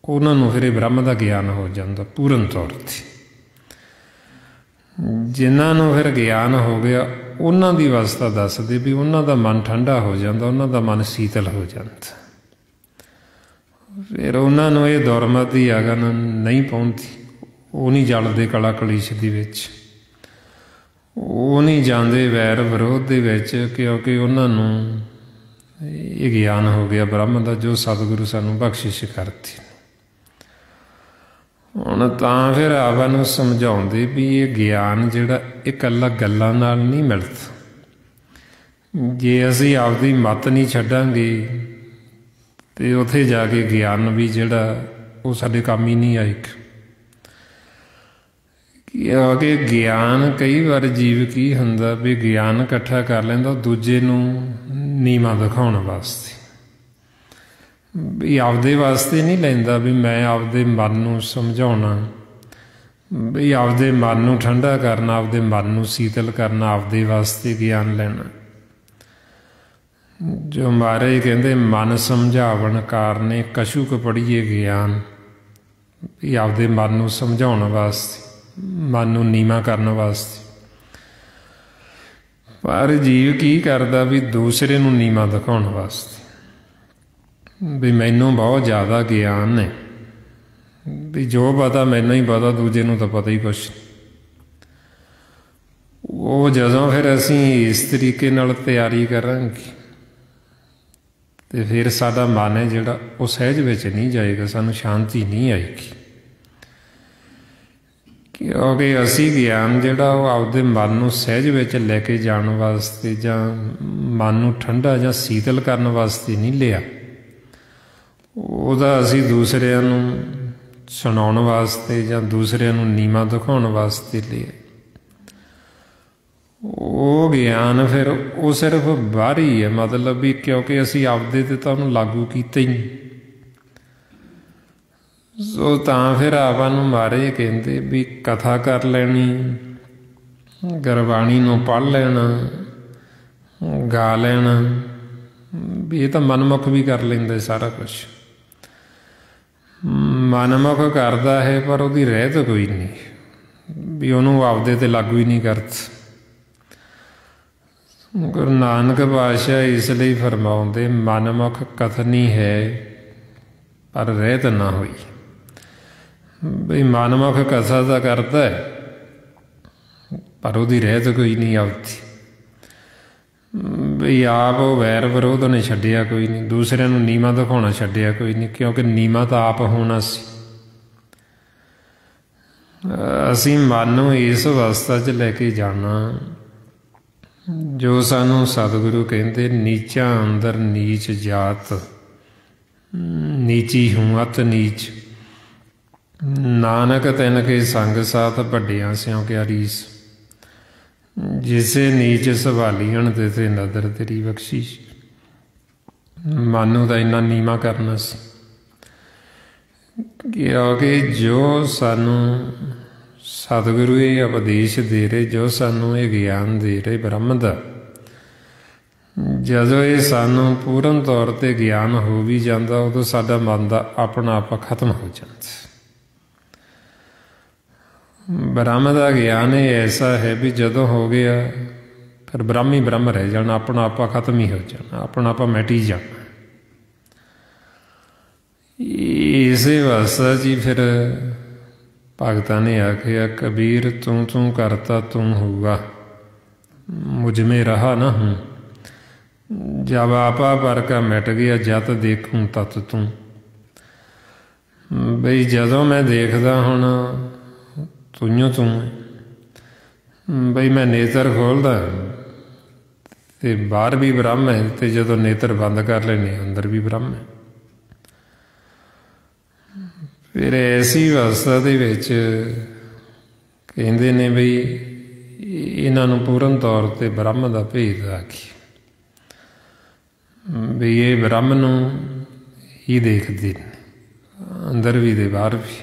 ਉਹਨਾਂ ਨੂੰ ਫਿਰ ਇਹ ਬ੍ਰਹਮ ਦਾ ਗਿਆਨ ਹੋ ਜਾਂਦਾ ਪੂਰਨ ਤੌਰ 'ਤੇ। ਜਿਨ੍ਹਾਂ ਨੂੰ ਫਿਰ ਗਿਆਨ ਹੋ ਗਿਆ ਉਹਨਾਂ ਦੀ ਅਵਸਥਾ ਦੱਸਦੇ ਵੀ ਉਹਨਾਂ ਦਾ ਮਨ ਠੰਡਾ ਹੋ ਜਾਂਦਾ, ਉਹਨਾਂ ਦਾ ਮਨ ਸੀਤਲ ਹੋ ਜਾਂਦਾ। ਫਿਰ ਉਹਨਾਂ ਨੂੰ ਇਹ ਦੁਰਮਤ ਦੀ ਅਗਨ ਨਹੀਂ ਪਹੁੰਚਦੀ, ਉਹ ਨਹੀਂ ਜਲਦੇ ਕਲਾ ਕਲੇਸ਼ ਦੇ ਵਿੱਚ, ਉਹ ਨਹੀਂ ਜਾਂਦੇ ਵੈਰ ਵਿਰੋਧ ਦੇ ਵਿੱਚ, ਕਿਉਂਕਿ ਉਹਨਾਂ ਨੂੰ ਇਹ ਗਿਆਨ ਹੋ ਗਿਆ ਬ੍ਰਹਮ ਦਾ ਜੋ ਸਤਿਗੁਰੂ ਸਾਨੂੰ ਬਖਸ਼ਿਸ਼ ਕਰਤੀ। ਹੁਣ ਤਾਂ ਫਿਰ ਆਪਾਂ ਨੂੰ ਸਮਝਾਉਂਦੇ ਵੀ ਇਹ ਗਿਆਨ ਜਿਹੜਾ ਇਹ ਇਕੱਲਾ ਗੱਲਾਂ ਨਾਲ ਨਹੀਂ ਮਿਲਦਾ। ਜੇ ਅਸੀਂ ਆਪਦੀ ਮੱਤ ਨਹੀਂ ਛੱਡਾਂਗੇ ਅਤੇ ਉੱਥੇ ਜਾ ਕੇ ਗਿਆਨ ਵੀ ਜਿਹੜਾ ਉਹ ਸਾਡੇ ਕੰਮ ਹੀ ਨਹੀਂ ਆਏਗਾ। ਕਿਉਂਕਿ ਗਿਆਨ ਕਈ ਵਾਰ ਜੀਵ ਕੀ ਹੁੰਦਾ ਵੀ ਗਿਆਨ ਇਕੱਠਾ ਕਰ ਲੈਂਦਾ ਦੂਜੇ ਨੂੰ ਨੀਵਾਂ ਦਿਖਾਉਣ ਵਾਸਤੇ, ਵੀ ਆਪਦੇ ਵਾਸਤੇ ਨਹੀਂ ਲੈਂਦਾ ਵੀ ਮੈਂ ਆਪਦੇ ਮਨ ਨੂੰ ਸਮਝਾਉਣਾ, ਵੀ ਆਪਦੇ ਮਨ ਨੂੰ ਠੰਡਾ ਕਰਨਾ, ਆਪਦੇ ਮਨ ਨੂੰ ਸੀਤਲ ਕਰਨਾ, ਆਪਦੇ ਵਾਸਤੇ ਗਿਆਨ ਲੈਣਾ। ਜੋ ਮਹਾਰਾਜ ਕਹਿੰਦੇ ਮਨ ਸਮਝਾਵਣ ਕਾਰਨੇ ਕਛੁਕ ਪੜ੍ਹੀਏ ਗਿਆਨ, ਵੀ ਆਪਦੇ ਮਨ ਨੂੰ ਸਮਝਾਉਣ ਵਾਸਤੇ, ਮਨ ਨੂੰ ਨੀਵਾਂ ਕਰਨ ਵਾਸਤੇ। ਪਰ ਜੀਵ ਕੀ ਕਰਦਾ ਵੀ ਦੂਸਰੇ ਨੂੰ ਨੀਵਾਂ ਦਿਖਾਉਣ ਵਾਸਤੇ, ਵੀ ਮੈਨੂੰ ਬਹੁਤ ਜ਼ਿਆਦਾ ਗਿਆਨ ਨੇ, ਵੀ ਜੋ ਪਤਾ ਮੈਨੂੰ ਹੀ ਪਤਾ, ਦੂਜੇ ਨੂੰ ਤਾਂ ਪਤਾ ਹੀ ਕੁਛ। ਉਹ ਜਦੋਂ ਫਿਰ ਅਸੀਂ ਇਸ ਤਰੀਕੇ ਨਾਲ ਤਿਆਰੀ ਕਰਾਂਗੇ ਅਤੇ ਫਿਰ ਸਾਡਾ ਮਨ ਹੈ ਜਿਹੜਾ ਉਹ ਸਹਿਜ ਵਿੱਚ ਨਹੀਂ ਜਾਏਗਾ, ਸਾਨੂੰ ਸ਼ਾਂਤੀ ਨਹੀਂ ਆਏਗੀ। ਕਿਉਂਕਿ ਅਸੀਂ ਗਿਆਨ ਜਿਹੜਾ ਉਹ ਆਪਦੇ ਮਨ ਨੂੰ ਸਹਿਜ ਵਿੱਚ ਲੈ ਕੇ ਜਾਣ ਵਾਸਤੇ ਜਾਂ ਮਨ ਨੂੰ ਠੰਡਾ ਜਾਂ ਸੀਤਲ ਕਰਨ ਵਾਸਤੇ ਨਹੀਂ ਲਿਆ, ਉਹਦਾ ਅਸੀਂ ਦੂਸਰਿਆਂ ਨੂੰ ਸੁਣਾਉਣ ਵਾਸਤੇ ਜਾਂ ਦੂਸਰਿਆਂ ਨੂੰ ਨੀਵਾਂ ਦਿਖਾਉਣ ਵਾਸਤੇ ਲਿਆ। ਉਹ ਗਿਆਨ ਫਿਰ ਉਹ ਸਿਰਫ ਬਾਹਰੀ ਹੈ, ਮਤਲਬ ਵੀ ਕਿਉਂਕਿ ਅਸੀਂ ਆਪਦੇ 'ਤੇ ਤਾਂ ਉਹਨੂੰ ਲਾਗੂ ਕੀਤਾ ਹੀ ਨਹੀਂ। ਸੋ ਤਾਂ ਫਿਰ ਆਪਾਂ ਨੂੰ ਮਹਾਰਾਜ ਕਹਿੰਦੇ ਵੀ ਕਥਾ ਕਰ ਲੈਣੀ, ਗੁਰਬਾਣੀ ਨੂੰ ਪੜ੍ਹ ਲੈਣਾ, ਗਾ ਲੈਣਾ, ਵੀ ਇਹ ਤਾਂ ਮਨਮੁਖ ਵੀ ਕਰ ਲੈਂਦਾ ਸਾਰਾ ਕੁਛ। ਮਨਮੁਖ ਕਰਦਾ ਹੈ ਪਰ ਉਹਦੀ ਰਹਿਤ ਕੋਈ ਨਹੀਂ, ਵੀ ਉਹਨੂੰ ਆਪਦੇ 'ਤੇ ਲਾਗੂ ਹੀ ਨਹੀਂ ਕਰਦਾ। ਗੁਰੂ ਨਾਨਕ ਪਾਤਸ਼ਾਹ ਇਸ ਲਈ ਫਰਮਾਉਂਦੇ ਮਨਮੁਖ ਕਥਨੀ ਹੈ ਪਰ ਰਹਿਤ ਨਾ ਹੋਈ। ਬਈ ਮਨਮੁਖ ਕਥਾ ਤਾਂ ਕਰਦਾ ਪਰ ਉਹਦੀ ਰਹਿਤ ਕੋਈ ਨਹੀਂ ਆਉਂਦੀ। ਬਈ ਆਪ ਉਹ ਵੈਰ ਵਿਰੋਧ ਨੇ ਛੱਡਿਆ ਕੋਈ ਨਹੀਂ, ਦੂਸਰਿਆਂ ਨੂੰ ਨੀਵਾਂ ਦਿਖਾਉਣਾ ਛੱਡਿਆ ਕੋਈ ਨਹੀਂ, ਕਿਉਂਕਿ ਨੀਵਾਂ ਤਾਂ ਆਪ ਹੋਣਾ ਸੀ। ਅਸੀਂ ਮਨ ਨੂੰ ਇਸ ਅਵਸਥਾ 'ਚ ਲੈ ਕੇ ਜਾਣਾ ਜੋ ਸਾਨੂੰ ਸਤਿਗੁਰੂ ਕਹਿੰਦੇ ਨੀਚਾਂ ਅੰਦਰ ਨੀਚ ਜਾਤ, ਨੀਚੀ ਹੂੰ ਅਤ ਨੀਚ, ਨਾਨਕ ਤਿਨ ਕੇ ਸੰਗ ਸਾਥ ਵੱਡਿਆਂ ਸਿਉ ਕਿਆ ਰੀਸ, ਜਿਸੇ ਨੀਚ ਸੰਭਾਲੀਣ ਤੇ ਨਦਰ ਤੇਰੀ ਬਖਸ਼ੀਸ਼। ਮਨ ਨੂੰ ਤਾਂ ਇੰਨਾ ਨੀਵਾਂ ਕਰਨਾ ਸੀ ਕਿਉਂਕਿ ਜੋ ਸਾਨੂੰ ਸਤਿਗੁਰੂ ਇਹ ਉਪਦੇਸ਼ ਦੇ ਰਹੇ, ਜੋ ਸਾਨੂੰ ਇਹ ਗਿਆਨ ਦੇ ਰਹੇ ਬ੍ਰਹਮ ਦਾ, ਜਦੋਂ ਇਹ ਸਾਨੂੰ ਪੂਰਨ ਤੌਰ 'ਤੇ ਗਿਆਨ ਹੋ ਵੀ ਜਾਂਦਾ ਉਦੋਂ ਸਾਡਾ ਮਨ ਦਾ ਆਪਣਾ ਆਪਾ ਖਤਮ ਹੋ ਜਾਂਦਾ। ਬ੍ਰਹਮ ਦਾ ਗਿਆਨ ਇਹ ਐਸਾ ਹੈ ਵੀ ਜਦੋਂ ਹੋ ਗਿਆ ਫਿਰ ਬ੍ਰਹਮ ਹੀ ਬ੍ਰਹਮ ਰਹਿ ਜਾਣਾ, ਆਪਣਾ ਆਪਾ ਖਤਮ ਹੀ ਹੋ ਜਾਣਾ, ਆਪਣਾ ਆਪਾ ਮਿਟ ਹੀ ਜਾਣਾ। ਇਸੇ ਵਾਸਤੇ ਜੀ ਫਿਰ ਭਗਤਾਂ ਨੇ ਆਖਿਆ ਕਬੀਰ ਤੂੰ ਤੂੰ ਕਰਤਾ ਤੂੰ ਹੋਊਗਾ, ਮੁਝ ਮੇ ਰਹਾ ਨਾ ਹੂੰ, ਜਬ ਆਪਾ ਪਰ ਕਾ ਮਿਟ ਗਿਆ ਜਤ ਦੇਖੂੰ ਤਤ ਤੂੰ। ਬਈ ਜਦੋਂ ਮੈਂ ਦੇਖਦਾ ਹੁਣ ਤੂੰ ਤੂੰ, ਬਈ ਮੈਂ ਨੇਤਰ ਖੋਲ੍ਹਦਾ ਤੇ ਬਾਹਰ ਵੀ ਬ੍ਰਹਮ ਹੈ, ਤੇ ਜਦੋਂ ਨੇਤਰ ਬੰਦ ਕਰ ਲੈਣੇ ਅੰਦਰ ਵੀ ਬ੍ਰਹਮ ਹੈ। ਫਿਰ ਐਸੀ ਅਵਸਥਾ ਦੇ ਵਿੱਚ ਕਹਿੰਦੇ ਨੇ ਬਈ ਇਹਨਾਂ ਨੂੰ ਪੂਰਨ ਤੌਰ 'ਤੇ ਬ੍ਰਹਮ ਦਾ ਭੇਦ ਆ ਗਿਆ, ਵੀ ਇਹ ਬ੍ਰਹਮ ਨੂੰ ਹੀ ਦੇਖਦੇ ਨੇ, ਅੰਦਰ ਵੀ ਤੇ ਬਾਹਰ ਵੀ।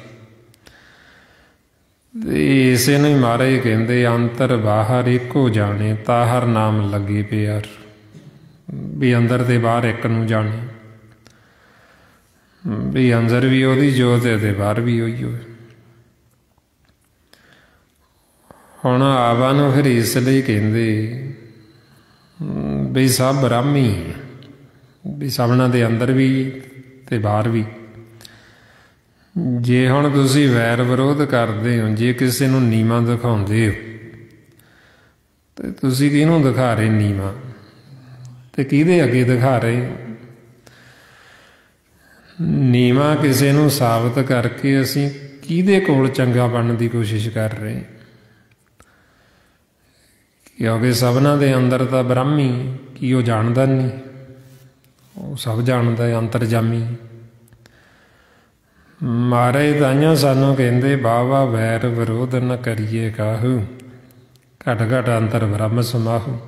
ਤੇ ਇਸੇ ਨੂੰ ਹੀ ਮਹਾਰਾਜ ਕਹਿੰਦੇ ਅੰਤਰ ਬਾਹਰ ਇੱਕੋ ਜਾਣੇ, ਤਾਹਰ ਨਾਮ ਲੱਗੇ ਪਿਆਰ, ਵੀ ਅੰਦਰ ਤੇ ਬਾਹਰ ਇੱਕ ਨੂੰ ਜਾਣੇ, ਵੀ ਅੰਦਰ ਵੀ ਉਹਦੀ ਜੋਤ ਹੈ ਤੇ ਬਾਹਰ ਵੀ ਉਹੀ ਹੋਵੇ। ਹੁਣ ਆਵਾ ਨੂੰ ਫਿਰ ਇਸ ਲਈ ਕਹਿੰਦੇ ਵੀ ਸਭ ਬ੍ਰਹਮ ਹੀ ਹੈ, ਵੀ ਸਭਨਾਂ ਦੇ ਅੰਦਰ ਵੀ ਤੇ ਬਾਹਰ ਵੀ। ਜੇ ਹੁਣ ਤੁਸੀਂ ਵੈਰ ਵਿਰੋਧ ਕਰਦੇ ਹੋ, ਜੇ ਕਿਸੇ ਨੂੰ ਨੀਵਾਂ ਦਿਖਾਉਂਦੇ ਹੋ, ਤੇ ਤੁਸੀਂ ਕਿਹਨੂੰ ਦਿਖਾ ਰਹੇ ਨੀਵਾਂ, ਤੇ ਕਿਹਦੇ ਅੱਗੇ ਦਿਖਾ ਰਹੇ? ਨੀਵਾਂ ਕਿਸੇ ਨੂੰ ਸਾਬਤ ਕਰਕੇ ਅਸੀਂ ਕਿਹਦੇ ਕੋਲ ਚੰਗਾ ਬਣਨ ਦੀ ਕੋਸ਼ਿਸ਼ ਕਰ ਰਹੇ? ਕਿਉਂਕਿ ਸਭਨਾਂ ਦੇ ਅੰਦਰ ਤਾਂ ਬ੍ਰਹਮੀ ਕੀ ਉਹ ਜਾਣਦਾ ਨਹੀਂ, ਉਹ ਸਭ ਜਾਣਦਾ ਹੈ, ਅੰਤਰਜਾਮੀ। ਮਹਾਰਾਜ ਤਾਈਓ ਸਾਨੂੰ ਕਹਿੰਦੇ ਵਾਹ ਵੈਰ ਵਿਰੋਧ ਨ ਕਰੀਏ ਕਾਹੂ, ਘਟ ਘਟ ਅੰਤਰ ਬ੍ਰਹਮ ਸਮਾਹੂ।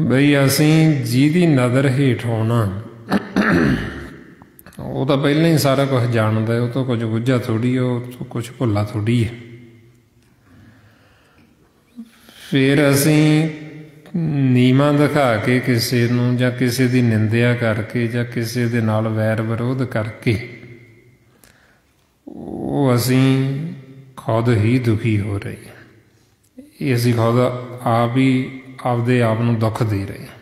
ਬਈ ਅਸੀਂ ਜਿਹਦੀ ਨਜ਼ਰ ਹੇਠ ਹੋਣਾ ਉਹ ਤਾਂ ਪਹਿਲਾਂ ਹੀ ਸਾਰਾ ਕੁਝ ਜਾਣਦਾ, ਉਹ ਤੋਂ ਕੁਝ ਗੁੱਝਾ ਥੋੜ੍ਹੀ, ਉਹ ਤੋਂ ਕੁਛ ਭੁੱਲਾ ਥੋੜ੍ਹੀ ਹੈ। ਫਿਰ ਅਸੀਂ ਨੀਵਾਂ ਦਿਖਾ ਕੇ ਕਿਸੇ ਨੂੰ, ਜਾਂ ਕਿਸੇ ਦੀ ਨਿੰਦਿਆ ਕਰਕੇ, ਜਾਂ ਕਿਸੇ ਦੇ ਨਾਲ ਵੈਰ ਵਿਰੋਧ ਕਰਕੇ, ਉਹ ਅਸੀਂ ਖੁਦ ਹੀ ਦੁਖੀ ਹੋ ਰਹੇ ਹਾਂ। ਇਹ ਅਸੀਂ ਖੁਦ ਆਪ ਹੀ ਆਪਦੇ ਆਪ ਨੂੰ ਦੁੱਖ ਦੇ ਰਹੇ ਹਾਂ।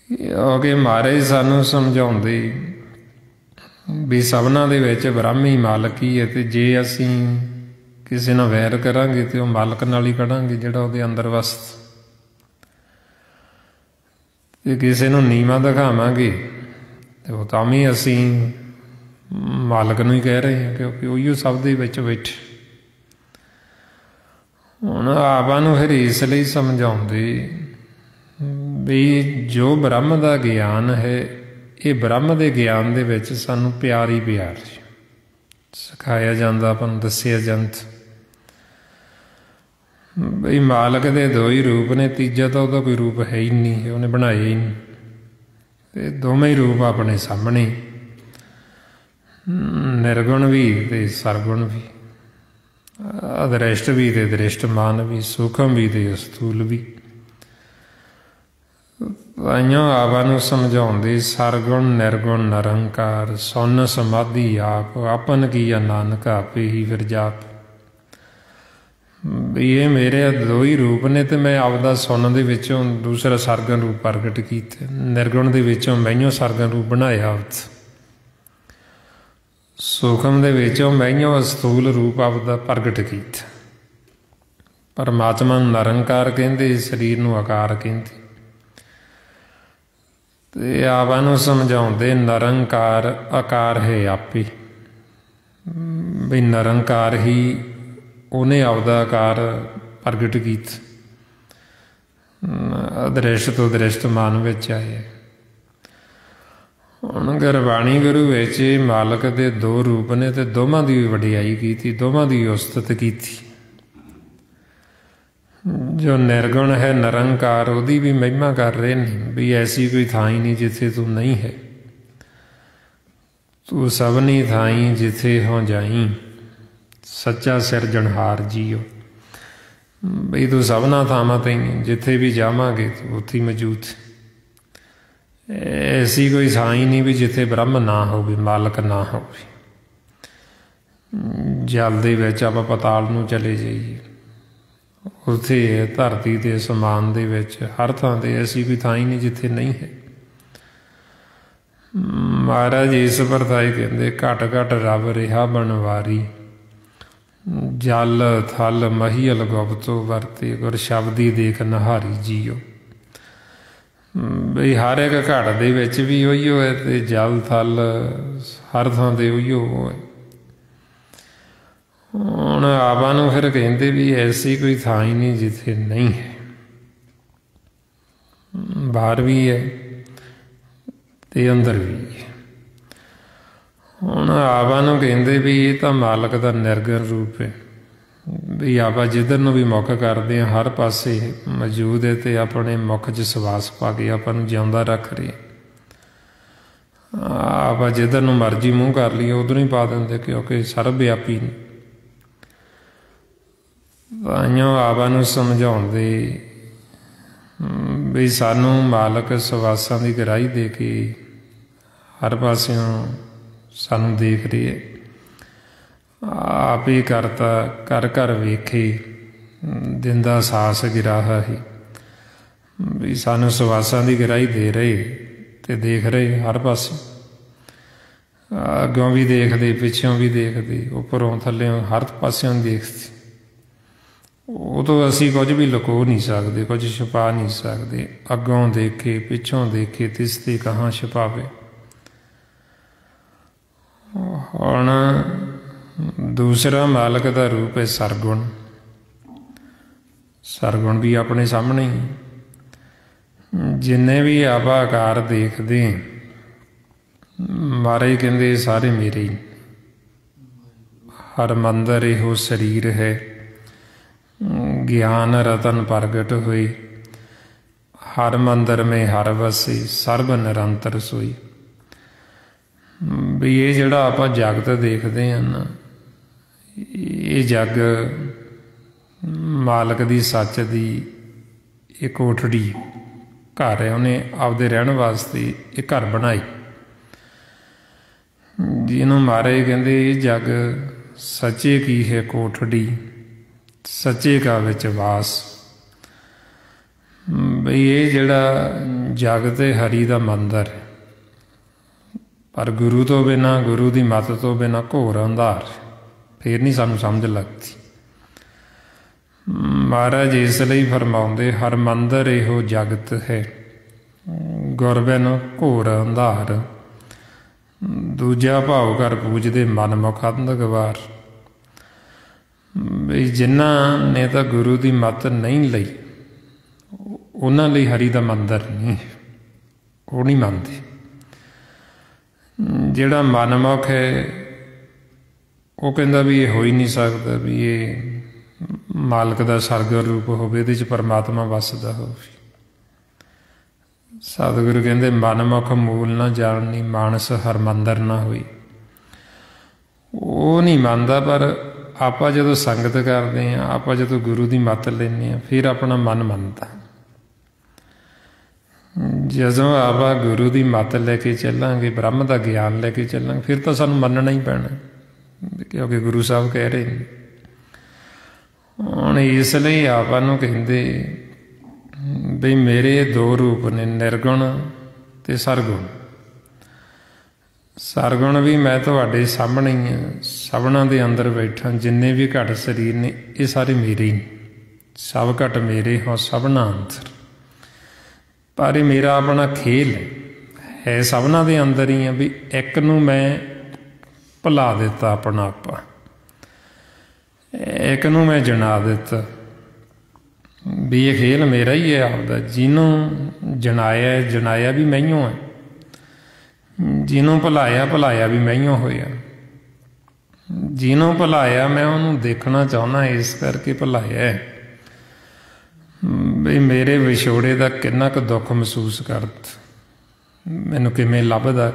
ਕਿਉਂਕਿ ਮਹਾਰਾਜ ਸਾਨੂੰ ਸਮਝਾਉਂਦੇ ਵੀ ਸਭਨਾਂ ਦੇ ਵਿੱਚ ਬ੍ਰਹਮ ਹੀ ਮਾਲਕ ਹੀ ਹੈ, ਅਤੇ ਜੇ ਅਸੀਂ ਕਿਸੇ ਨਾਲ ਵੈਰ ਕਰਾਂਗੇ ਤੇ ਉਹ ਮਾਲਕ ਨਾਲ ਹੀ ਕਰਾਂਗੇ ਜਿਹੜਾ ਉਹਦੇ ਅੰਦਰ ਵਸਤ। ਜੇ ਕਿਸੇ ਨੂੰ ਨੀਵਾਂ ਦਿਖਾਵਾਂਗੇ ਤੇ ਉਹ ਤਾਂ ਵੀ ਅਸੀਂ ਮਾਲਕ ਨੂੰ ਹੀ ਕਹਿ ਰਹੇ ਹਾਂ, ਕਿਉਂਕਿ ਉਹੀ ਸਭ ਦੇ ਵਿੱਚ ਬੈਠੇ। ਹੁਣ ਆਪਾਂ ਨੂੰ ਫਿਰ ਇਸ ਲਈ ਸਮਝਾਉਂਦੇ ਵੀ ਜੋ ਬ੍ਰਹਮ ਦਾ ਗਿਆਨ ਹੈ, ਇਹ ਬ੍ਰਹਮ ਦੇ ਗਿਆਨ ਦੇ ਵਿੱਚ ਸਾਨੂੰ ਪਿਆਰ ਹੀ ਪਿਆਰ ਸਿਖਾਇਆ ਜਾਂਦਾ, ਆਪਾਂ ਨੂੰ ਦੱਸਿਆ ਜਾਂਦਾ ਬਈ ਮਾਲਕ ਦੇ ਦੋ ਹੀ ਰੂਪ ਨੇ, ਤੀਜਾ ਤਾਂ ਉਹਦਾ ਕੋਈ ਰੂਪ ਹੈ ਹੀ ਨਹੀਂ, ਉਹਨੇ ਬਣਾਇਆ ਹੀ ਨਹੀਂ। ਤੇ ਦੋਵੇਂ ਹੀ ਰੂਪ ਆਪਣੇ ਸਾਹਮਣੇ, ਨਿਰਗੁਣ ਵੀ ਤੇ ਸਰਗੁਣ ਵੀ, ਅਦ੍ਰਿਸ਼ਟ ਵੀ ਤੇ ਦ੍ਰਿਸ਼ਟਮਾਨ ਵੀ, ਸੂਖਮ ਵੀ ਤੇ ਸਥੂਲ ਵੀ। ਤਾਈਓ ਆਵਾ ਨੂੰ ਸਮਝਾਉਂਦੇ ਸਰਗੁਣ ਨਿਰਗੁਣ ਨਿਰੰਕਾਰ, ਸੁਨ ਸਮਾਧੀ ਆਪ, ਆਪਨ ਕੀਆ ਨਾਨਕ ਆਪੇ ਹੀ ਫਿਰ ਜਾਪ। ਵੀ ਇਹ ਮੇਰੇ ਦੋ ਹੀ ਰੂਪ ਨੇ, ਤੇ ਮੈਂ ਆਪਦਾ ਸੁਨ ਦੇ ਵਿੱਚੋਂ ਦੂਸਰਾ ਸਰਗਨ ਰੂਪ ਪ੍ਰਗਟ ਕੀਤਾ, ਨਿਰਗੁਣ ਦੇ ਵਿੱਚੋਂ ਮੈਂਓ ਸਰਗਨ ਰੂਪ ਬਣਾਇਆ, ਸੂਖਮ ਦੇ ਵਿੱਚੋਂ ਮੈਂਓ ਸਥੂਲ ਰੂਪ ਆਪਦਾ ਪ੍ਰਗਟ ਕੀਤਾ। ਪਰਮਾਤਮਾ ਨੂੰ ਨਿਰੰਕਾਰ ਕਹਿੰਦੇ, ਸਰੀਰ ਨੂੰ ਆਕਾਰ ਕਹਿੰਦੇ। ਤੇ ਆਵਾਂ ਨੂੰ ਸਮਝਾਉਂਦੇ ਨਿਰੰਕਾਰ ਆਕਾਰ ਹੈ ਆਪੇ, ਵੀ ਨਿਰੰਕਾਰ ਹੀ ਉਹਨੇ ਆਪਦਾ ਆਕਾਰ ਪ੍ਰਗਟ ਕੀਤਾ, ਅਦ੍ਰਿਸ਼ਟ ਤੋਂ ਦ੍ਰਿਸ਼ਟ ਮਨ ਵਿੱਚ ਆਏ। ਹੁਣ ਗੁਰਬਾਣੀ ਗੁਰੂ ਵਿੱਚ ਮਾਲਕ ਦੇ ਦੋ ਰੂਪ ਨੇ ਤੇ ਦੋਵਾਂ ਦੀ ਵਡਿਆਈ ਕੀਤੀ, ਦੋਵਾਂ ਦੀ ਉਸਤਤ ਕੀਤੀ। ਜੋ ਨਿਰਗੁਣ ਹੈ ਨਿਰੰਕਾਰ, ਉਹਦੀ ਵੀ ਮਹਿਮਾ ਕਰ ਰਹੇ ਨੇ ਵੀ ਐਸੀ ਕੋਈ ਥਾਂ ਹੀ ਨਹੀਂ ਜਿੱਥੇ ਤੂੰ ਨਹੀਂ ਹੈ, ਤੂੰ ਸਭਨੀ ਥਾਈ ਜਿੱਥੇ ਹੋ ਜਾਈ, ਸੱਚਾ ਸਿਰਜਣਹਾਰ ਜੀਓ। ਬਈ ਤੂੰ ਸਭਨਾ ਥਾਵਾਂ ਤੇ ਜਿੱਥੇ ਵੀ ਜਾਵਾਂਗੇ ਤੂੰ ਉੱਥੇ ਹੀ ਮੌਜੂਦ। ਐਸੀ ਕੋਈ ਥਾਂ ਹੀ ਨਹੀਂ ਵੀ ਜਿੱਥੇ ਬ੍ਰਹਮ ਨਾ ਹੋਵੇ, ਮਾਲਕ ਨਾ ਹੋਵੇ। ਜਲ ਦੇ ਵਿੱਚ ਆਪਾਂ ਪਤਾਲ ਨੂੰ ਚਲੇ ਜਾਈਏ, ਉੱਥੇ ਧਰਤੀ ਦੇ ਅਸਮਾਨ ਦੇ ਵਿੱਚ ਹਰ ਥਾਂ ਤੇ ਐਸੀ ਕੋਈ ਥਾਂ ਹੀ ਨਹੀਂ ਜਿੱਥੇ ਨਹੀਂ ਹੈ। ਮਹਾਰਾਜ ਇਸ ਵਰਤਾਏ ਕਹਿੰਦੇ ਘਟ ਘਟ ਰੱਬ ਰਿਹਾ ਬਣਵਾਰੀ, ਜਲ ਥਲ ਮਹੀਲ ਗੁਪਤੋ ਵਰਤੇ, ਗੁਰ ਸ਼ਬਦੀ ਦੇਖ ਨਹਾਰੀ ਜੀਓ। ਬਈ ਹਰ ਇੱਕ ਘਟ ਦੇ ਵਿੱਚ ਵੀ ਉਹੀਓ ਹੈ ਤੇ ਜਲ ਥਲ ਹਰ ਥਾਂ ਤੇ ਉਹੀਓ ਹੈ। ਹੁਣ ਆਪਾਂ ਨੂੰ ਫਿਰ ਕਹਿੰਦੇ ਵੀ ਐਸੀ ਕੋਈ ਥਾਂ ਹੀ ਨਹੀਂ ਜਿੱਥੇ ਨਹੀਂ ਹੈ, ਬਾਹਰ ਵੀ ਹੈ ਤੇ ਅੰਦਰ ਵੀ ਹੈ। ਹੁਣ ਆਪਾਂ ਨੂੰ ਕਹਿੰਦੇ ਵੀ ਇਹ ਤਾਂ ਮਾਲਕ ਦਾ ਨਿਰਗੁਣ ਰੂਪ ਹੈ, ਵੀ ਆਪਾਂ ਜਿੱਧਰ ਨੂੰ ਵੀ ਮੁੱਖ ਕਰਦੇ ਹਾਂ ਹਰ ਪਾਸੇ ਮੌਜੂਦ ਹੈ ਤੇ ਆਪਣੇ ਮੁੱਖ 'ਚ ਸਵਾਸ ਪਾ ਕੇ ਆਪਾਂ ਨੂੰ ਜਿਉਂਦਾ ਰੱਖ ਰਹੇ। ਆਪਾਂ ਜਿੱਧਰ ਨੂੰ ਮਰਜ਼ੀ ਮੂੰਹ ਕਰ ਲਈਏ ਉੱਧਰੋਂ ਹੀ ਪਾ ਦਿੰਦੇ, ਕਿਉਂਕਿ ਸਰਬ ਵਿਆਪੀ ਨੇ। ਤਾਂਹੀਓ ਆਪਾਂ ਨੂੰ ਸਮਝਾਉਂਦੇ ਵੀ ਸਾਨੂੰ ਮਾਲਕ ਸਵਾਸਾਂ ਦੀ ਗਹਿਰਾਈ ਦੇ ਕੇ ਹਰ ਪਾਸਿਓਂ ਸਾਨੂੰ ਦੇਖ ਰਹੀ ਹੈ। ਆਪ ਹੀ ਕਰਤਾ ਕਰ ਕਰ ਵੇਖੇ, ਦਿੰਦਾ ਸਾਸ ਗਿਰਾਹਾ ਹੀ। ਵੀ ਸਾਨੂੰ ਸਵਾਸਾਂ ਦੀ ਗਹਿਰਾਈ ਦੇ ਰਹੇ ਤੇ ਦੇਖ ਰਹੇ ਹਰ ਪਾਸੇ, ਅੱਗੋਂ ਵੀ ਦੇਖਦੇ, ਪਿੱਛੋਂ ਵੀ ਦੇਖਦੇ, ਉੱਪਰੋਂ ਥੱਲਿਓਂ ਹਰ ਪਾਸਿਓਂ ਦੇਖਦੇ। ਉਹ ਤੋਂ ਅਸੀਂ ਕੁਝ ਵੀ ਲੁਕੋ ਨਹੀਂ ਸਕਦੇ, ਕੁਝ ਛੁਪਾ ਨਹੀਂ ਸਕਦੇ। ਅੱਗੋਂ ਦੇਖੇ ਪਿੱਛੋਂ ਦੇਖੇ ਤਿਸ ਤੇ ਕਹਾਂ ਛੁਪਾਵੇ। ਹੁਣ ਦੂਸਰਾ ਮਾਲਕ ਦਾ ਰੂਪ ਹੈ ਸਰਗੁਣ। ਸਰਗੁਣ ਵੀ ਆਪਣੇ ਸਾਹਮਣੇ ਹੀ, ਜਿੰਨੇ ਵੀ ਆਪਾਂ ਆਕਾਰ ਦੇਖਦੇ ਮਹਾਰਾਜ ਕਹਿੰਦੇ ਸਾਰੇ ਮੇਰੇ ਹੀ। ਹਰ ਮੰਦਰ ਇਹੋ ਸਰੀਰ ਹੈ, ਗਿਆਨ ਰਤਨ ਪ੍ਰਗਟ ਹੋਏ, ਹਰ ਮੰਦਰ ਮੇਂ ਹਰ ਵਸੇ, ਸਰਬ ਨਿਰੰਤਰ ਸੋਈ। ਵੀ ਇਹ ਜਿਹੜਾ ਆਪਾਂ ਜਗਤ ਦੇਖਦੇ ਹਾਂ ਨਾ, ਇਹ ਜੱਗ ਮਾਲਕ ਦੀ ਸੱਚ ਦੀ ਇੱਕ ਕੋਠੜੀ ਘਰ ਹੈ, ਉਹਨੇ ਆਪਦੇ ਰਹਿਣ ਵਾਸਤੇ ਇਹ ਘਰ ਬਣਾਈ, ਜਿਹਨੂੰ ਮਹਾਰਾਜ ਕਹਿੰਦੇ ਇਹ ਜੱਗ ਸੱਚੇ ਕੀ ਹੈ ਕੋਠੜੀ, ਸੱਚੇ ਕਾ ਵਿੱਚ ਵਾਸ। ਬਈ ਇਹ ਜਿਹੜਾ ਜਗ ਤੇ ਹਰੀ ਦਾ ਮੰਦਰ ਹੈ, ਪਰ ਗੁਰੂ ਤੋਂ ਬਿਨਾਂ, ਗੁਰੂ ਦੀ ਮੱਤ ਤੋਂ ਬਿਨਾਂ ਘੋਰ ਅੰਧਾਰ, ਫੇਰ ਨਹੀਂ ਸਾਨੂੰ ਸਮਝ ਲੱਗਦੀ। ਮਹਾਰਾਜ ਇਸ ਲਈ ਫਰਮਾਉਂਦੇ ਹਰ ਮੰਦਰ ਇਹੋ ਜਗਤ ਹੈ, ਗੁਰ ਬਿਨ ਘੋਰ ਅੰਧਾਰ, ਦੂਜਾ ਭਾਵ ਕਰ ਪੂਜਦੇ ਮਨ ਮੁਖ ਅੰਧ ਗਵਾਰ। ਵੀ ਜਿਨ੍ਹਾਂ ਨੇ ਤਾਂ ਗੁਰੂ ਦੀ ਮੱਤ ਨਹੀਂ ਲਈ, ਉਹਨਾਂ ਲਈ ਹਰੀ ਦਾ ਮੰਦਰ ਨਹੀਂ, ਉਹ ਨਹੀਂ ਮੰਨਦੇ। ਜਿਹੜਾ ਮਨਮੁਖ ਹੈ ਉਹ ਕਹਿੰਦਾ ਵੀ ਇਹ ਹੋ ਹੀ ਨਹੀਂ ਸਕਦਾ ਵੀ ਇਹ ਮਾਲਕ ਦਾ ਸਰਗੁਣ ਰੂਪ ਹੋਵੇ, ਇਹਦੇ 'ਚ ਪਰਮਾਤਮਾ ਵੱਸਦਾ ਹੋਵੇ। ਸਤਿਗੁਰੂ ਕਹਿੰਦੇ ਮਨਮੁਖ ਮੂਲ ਨਾ ਜਾਣਨੀ, ਮਾਨਸ ਹਰਮੰਦਰ ਨਾ ਹੋਈ। ਉਹ ਨਹੀਂ ਮੰਨਦਾ, ਪਰ ਆਪਾਂ ਜਦੋਂ ਸੰਗਤ ਕਰਦੇ ਹਾਂ, ਆਪਾਂ ਜਦੋਂ ਗੁਰੂ ਦੀ ਮੱਤ ਲੈਂਦੇ ਹਾਂ, ਫਿਰ ਆਪਣਾ ਮਨ ਮੰਨਦਾ। ਜਦੋਂ ਆਪਾਂ ਗੁਰੂ ਦੀ ਮੱਤ ਲੈ ਕੇ ਚੱਲਾਂਗੇ, ਬ੍ਰਹਮ ਦਾ ਗਿਆਨ ਲੈ ਕੇ ਚੱਲਾਂਗੇ, ਫਿਰ ਤਾਂ ਸਾਨੂੰ ਮੰਨਣਾ ਹੀ ਪੈਣਾ, ਕਿਉਂਕਿ ਗੁਰੂ ਸਾਹਿਬ ਕਹਿ ਰਹੇ ਨੇ। ਹੁਣ ਇਸ ਲਈ ਆਪਾਂ ਨੂੰ ਕਹਿੰਦੇ ਬਈ ਮੇਰੇ ਦੋ ਰੂਪ ਨੇ, ਨਿਰਗੁਣ ਤੇ ਸਰਗੁਣ। ਸਰਗੁਣ ਵੀ ਮੈਂ ਤੁਹਾਡੇ ਸਾਹਮਣੇ ਹੀ ਹਾਂ, ਸਭਨਾਂ ਦੇ ਅੰਦਰ ਬੈਠਾ। ਜਿੰਨੇ ਵੀ ਘਟ ਸਰੀਰ ਨੇ ਇਹ ਸਾਰੇ ਮੇਰੇ ਹੀ, ਸਭ ਘਟ ਮੇਰੇ ਹੋ ਸਭਨਾਂ ਅੰਦਰ। ਪਰ ਇਹ ਮੇਰਾ ਆਪਣਾ ਖੇਲ ਹੈ, ਸਭਨਾਂ ਦੇ ਅੰਦਰ ਹੀ ਆ। ਵੀ ਇੱਕ ਨੂੰ ਮੈਂ ਭੁਲਾ ਦਿੱਤਾ ਆਪਣਾ ਆਪਾ। ਇੱਕ ਨੂੰ ਮੈਂ ਜਣਾ ਦਿੱਤਾ ਵੀ ਇਹ ਖੇਲ ਮੇਰਾ ਹੀ ਹੈ ਆਪਦਾ। ਜਿਹਨੂੰ ਜਣਾਇਆ ਵੀ ਮੈਂਹੀਓ ਹੈ, ਜਿਹਨੂੰ ਭੁਲਾਇਆ ਵੀ ਮੈਂਹੀਓ ਹੋਇਆ। ਜਿਹਨੂੰ ਭੁਲਾਇਆ ਮੈਂ ਉਹਨੂੰ ਦੇਖਣਾ ਚਾਹੁੰਦਾ, ਇਸ ਕਰਕੇ ਭੁਲਾਇਆ ਵੀ ਮੇਰੇ ਵਿਛੋੜੇ ਦਾ ਕਿੰਨਾ ਕੁ ਦੁੱਖ ਮਹਿਸੂਸ ਕਰਦਾ, ਮੈਨੂੰ ਕਿਵੇਂ ਲੱਭਦਾ,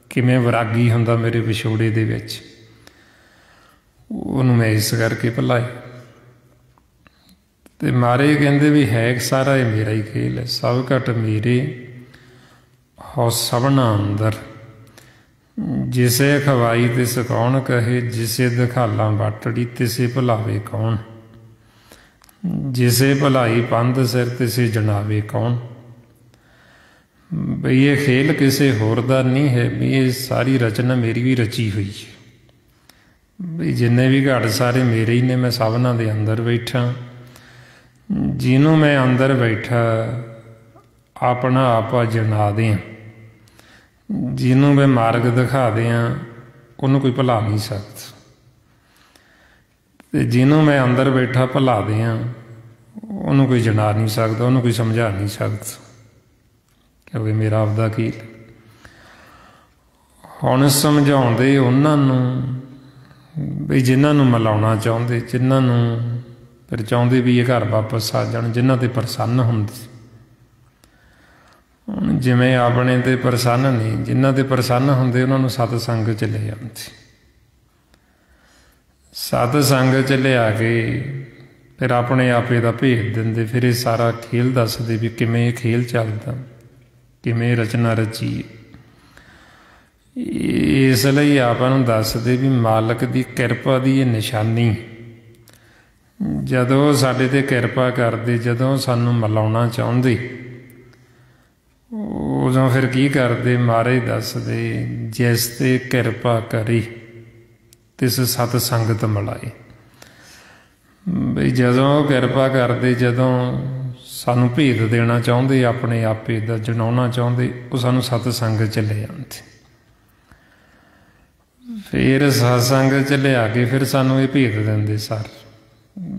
ਕਿਵੇਂ ਵਿਰਾਗੀ ਹੁੰਦਾ ਮੇਰੇ ਵਿਛੋੜੇ ਦੇ ਵਿੱਚ। ਉਹਨੂੰ ਮੈਂ ਇਸ ਕਰਕੇ ਭੁਲਾਇਆ। ਤੇ ਮਾਰੇ ਕਹਿੰਦੇ ਵੀ ਹੈ ਸਾਰਾ ਇਹ ਮੇਰਾ ਹੀ ਖੇਲ ਹੈ। ਸਭ ਘਟ ਮੇਰੇ ਹੋ ਸਭਨਾ ਅੰਦਰ, ਜਿਸੇ ਖਵਾਈ ਤਿਸ ਕੌਣ ਕਹੇ, ਜਿਸੇ ਦਿਖਾਲਾ ਬਾਟੜੀ ਤਿਸੇ ਭੁਲਾਵੇ ਕੌਣ, ਜਿਸੇ ਭੁਲਾਈ ਪੰਧ ਸਿਰ ਤਿਸੇ ਜਣਾਵੇ ਕੌਣ। ਬਈ ਇਹ ਖੇਲ ਕਿਸੇ ਹੋਰ ਦਾ ਨਹੀਂ ਹੈ, ਵੀ ਇਹ ਸਾਰੀ ਰਚਨਾ ਮੇਰੀ ਵੀ ਰਚੀ ਹੋਈ ਹੈ। ਬਈ ਜਿੰਨੇ ਵੀ ਘੜ ਸਾਰੇ ਮੇਰੇ ਹੀ ਨੇ, ਮੈਂ ਸਭਨਾਂ ਦੇ ਅੰਦਰ ਬੈਠਾ। ਜਿਹਨੂੰ ਮੈਂ ਅੰਦਰ ਬੈਠਾ ਆਪਣਾ ਆਪਾ ਜਣਾ ਦਿਆਂ, ਜਿਹਨੂੰ ਮੈਂ ਮਾਰਗ ਦਿਖਾ ਦਿਆਂ, ਉਹਨੂੰ ਕੋਈ ਭੁਲਾ ਨਹੀਂ ਸਕਦਾ। ਤੇ ਜਿਹਨੂੰ ਮੈਂ ਅੰਦਰ ਬੈਠਾ ਭੁਲਾ ਦਿਆਂ, ਉਹਨੂੰ ਕੋਈ ਜਣਾ ਨਹੀਂ ਸਕਦਾ, ਉਹਨੂੰ ਕੋਈ ਸਮਝਾ ਨਹੀਂ ਸਕਦਾ, ਕਿਉਂਕਿ ਮੇਰਾ ਆਪਦਾ ਕੀ। ਹੁਣ ਸਮਝਾਉਂਦੇ ਉਹਨਾਂ ਨੂੰ ਵੀ ਜਿਨ੍ਹਾਂ ਨੂੰ ਮਿਲਾਉਣਾ ਚਾਹੁੰਦੇ, ਜਿਨ੍ਹਾਂ ਨੂੰ ਫਿਰ ਚਾਹੁੰਦੇ ਵੀ ਇਹ ਘਰ ਵਾਪਸ ਆ ਜਾਣ, ਜਿਨ੍ਹਾਂ 'ਤੇ ਪ੍ਰਸੰਨ ਹੁੰਦੇ। ਹੁਣ ਜਿਵੇਂ ਆਪਣੇ 'ਤੇ ਪ੍ਰਸੰਨ ਨਹੀਂ, ਜਿਨ੍ਹਾਂ 'ਤੇ ਪ੍ਰਸੰਨ ਹੁੰਦੇ ਉਹਨਾਂ ਨੂੰ ਸਤਸੰਗ 'ਚ ਲੈ ਜਾਂਦੇ। ਸਤਸੰਗ 'ਚ ਲਿਆ ਕੇ ਫਿਰ ਆਪਣੇ ਆਪੇ ਦਾ ਭੇਦ ਦਿੰਦੇ। ਫਿਰ ਇਹ ਸਾਰਾ ਖੇਲ ਦੱਸਦੇ ਵੀ ਕਿਵੇਂ ਇਹ ਖੇਲ ਚੱਲਦਾ, ਕਿਵੇਂ ਰਚਨਾ ਰਚੀ। ਇਸ ਲਈ ਆਪਾਂ ਨੂੰ ਦੱਸਦੇ ਵੀ ਮਾਲਕ ਦੀ ਕਿਰਪਾ ਦੀ ਇਹ ਨਿਸ਼ਾਨੀ। ਜਦੋਂ ਸਾਡੇ 'ਤੇ ਕਿਰਪਾ ਕਰਦੇ, ਜਦੋਂ ਸਾਨੂੰ ਮਿਲਾਉਣਾ ਚਾਹੁੰਦੇ, ਉਦੋਂ ਫਿਰ ਕੀ ਕਰਦੇ? ਮਹਾਰਾਜ ਦੱਸਦੇ, ਜਿਸ 'ਤੇ ਕਿਰਪਾ ਕਰੀ ਤਿਸ ਸਤ ਸੰਗਤ ਮਿਲਾਏ। ਬਈ ਜਦੋਂ ਉਹ ਕਿਰਪਾ ਕਰਦੇ, ਜਦੋਂ ਸਾਨੂੰ ਭੇਦ ਦੇਣਾ ਚਾਹੁੰਦੇ, ਆਪਣੇ ਆਪੇ ਦਾ ਜਣਾਉਣਾ ਚਾਹੁੰਦੇ, ਉਹ ਸਾਨੂੰ ਸਤਸੰਗ 'ਚ ਲੈ ਜਾਂਦੇ। ਫਿਰ ਸਤਸੰਗ 'ਚ ਲਿਆ ਕੇ ਫਿਰ ਸਾਨੂੰ ਇਹ ਭੇਦ ਦਿੰਦੇ ਸਰ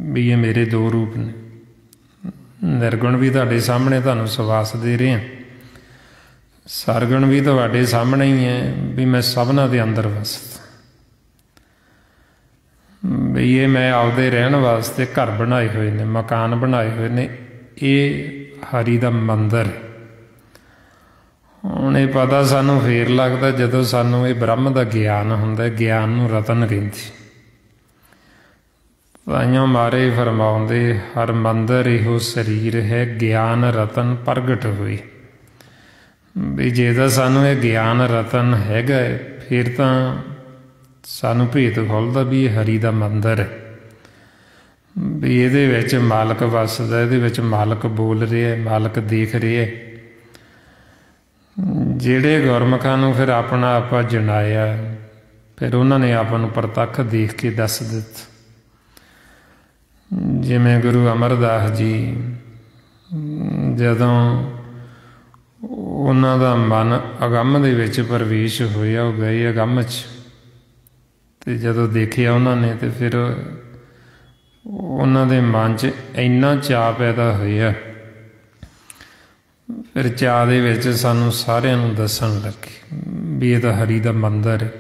ਵੀ ਇਹ ਮੇਰੇ ਦੋ ਰੂਪ ਨੇ। ਨਿਰਗੁਣ ਵੀ ਤੁਹਾਡੇ ਸਾਹਮਣੇ ਤੁਹਾਨੂੰ ਸਵਾਸ ਦੇ ਰਹੇ ਹਾਂ, ਸਰਗੁਣ ਵੀ ਤੁਹਾਡੇ ਸਾਹਮਣੇ ਹੀ ਹੈ ਵੀ ਮੈਂ ਸਭਨਾਂ ਦੇ ਅੰਦਰ ਵਸਦਾ। ਵੀ ਇਹ ਮੈਂ ਆਪਦੇ ਰਹਿਣ ਵਾਸਤੇ ਘਰ ਬਣਾਏ ਹੋਏ ਨੇ, ਮਕਾਨ ਬਣਾਏ ਹੋਏ ਨੇ, ਇਹ ਹਰੀ ਦਾ ਮੰਦਰ। ਹੁਣ ਇਹ ਪਤਾ ਸਾਨੂੰ ਫੇਰ ਲੱਗਦਾ ਜਦੋਂ ਸਾਨੂੰ ਇਹ ਬ੍ਰਹਮ ਦਾ ਗਿਆਨ ਹੁੰਦਾ। ਗਿਆਨ ਨੂੰ ਰਤਨ ਕਹਿੰਦੇ। ਤਾਈਓ ਮਾਰੇ ਫਰਮਾਉਂਦੇ, ਹਰ ਮੰਦਰ ਇਹੋ ਸਰੀਰ ਹੈ, ਗਿਆਨ ਰਤਨ ਪ੍ਰਗਟ ਹੋਏ। ਵੀ ਜੇ ਤਾਂ ਸਾਨੂੰ ਇਹ ਗਿਆਨ ਰਤਨ ਹੈਗਾ ਫਿਰ ਤਾਂ ਸਾਨੂੰ ਭੇਤ ਖੁੱਲ੍ਹਦਾ ਵੀ ਇਹ ਹਰੀ ਦਾ ਮੰਦਰ ਹੈ, ਵੀ ਇਹਦੇ ਵਿੱਚ ਮਾਲਕ ਵੱਸਦਾ, ਇਹਦੇ ਵਿੱਚ ਮਾਲਕ ਬੋਲ ਰਿਹਾ, ਮਾਲਕ ਦੇਖ ਰਿਹਾ। ਜਿਹੜੇ ਗੁਰਮੁਖਾਂ ਨੂੰ ਫਿਰ ਆਪਣਾ ਆਪਾ ਜਣਾਇਆ, ਫਿਰ ਉਹਨਾਂ ਨੇ ਆਪਾਂ ਨੂੰ ਪ੍ਰਤੱਖ ਦੇਖ ਕੇ ਦੱਸ ਦਿੱਤਾ। ਜਿਵੇਂ ਗੁਰੂ ਅਮਰਦਾਸ ਜੀ, ਜਦੋਂ ਉਹਨਾਂ ਦਾ ਮਨ ਅਗੰਮ ਦੇ ਵਿੱਚ ਪ੍ਰਵੇਸ਼ ਹੋਇਆ, ਉਹ ਗਏ ਅਗੰਮ 'ਚ, ਅਤੇ ਜਦੋਂ ਦੇਖਿਆ ਉਹਨਾਂ ਨੇ ਤਾਂ ਫਿਰ ਉਹਨਾਂ ਦੇ ਮਨ 'ਚ ਇੰਨਾ ਚਾਅ ਪੈਦਾ ਹੋਇਆ। ਫਿਰ ਚਾਅ ਦੇ ਵਿੱਚ ਸਾਨੂੰ ਸਾਰਿਆਂ ਨੂੰ ਦੱਸਣ ਲੱਗੇ ਵੀ ਇਹ ਤਾਂ ਹਰੀ ਦਾ ਮੰਦਰ ਹੈ,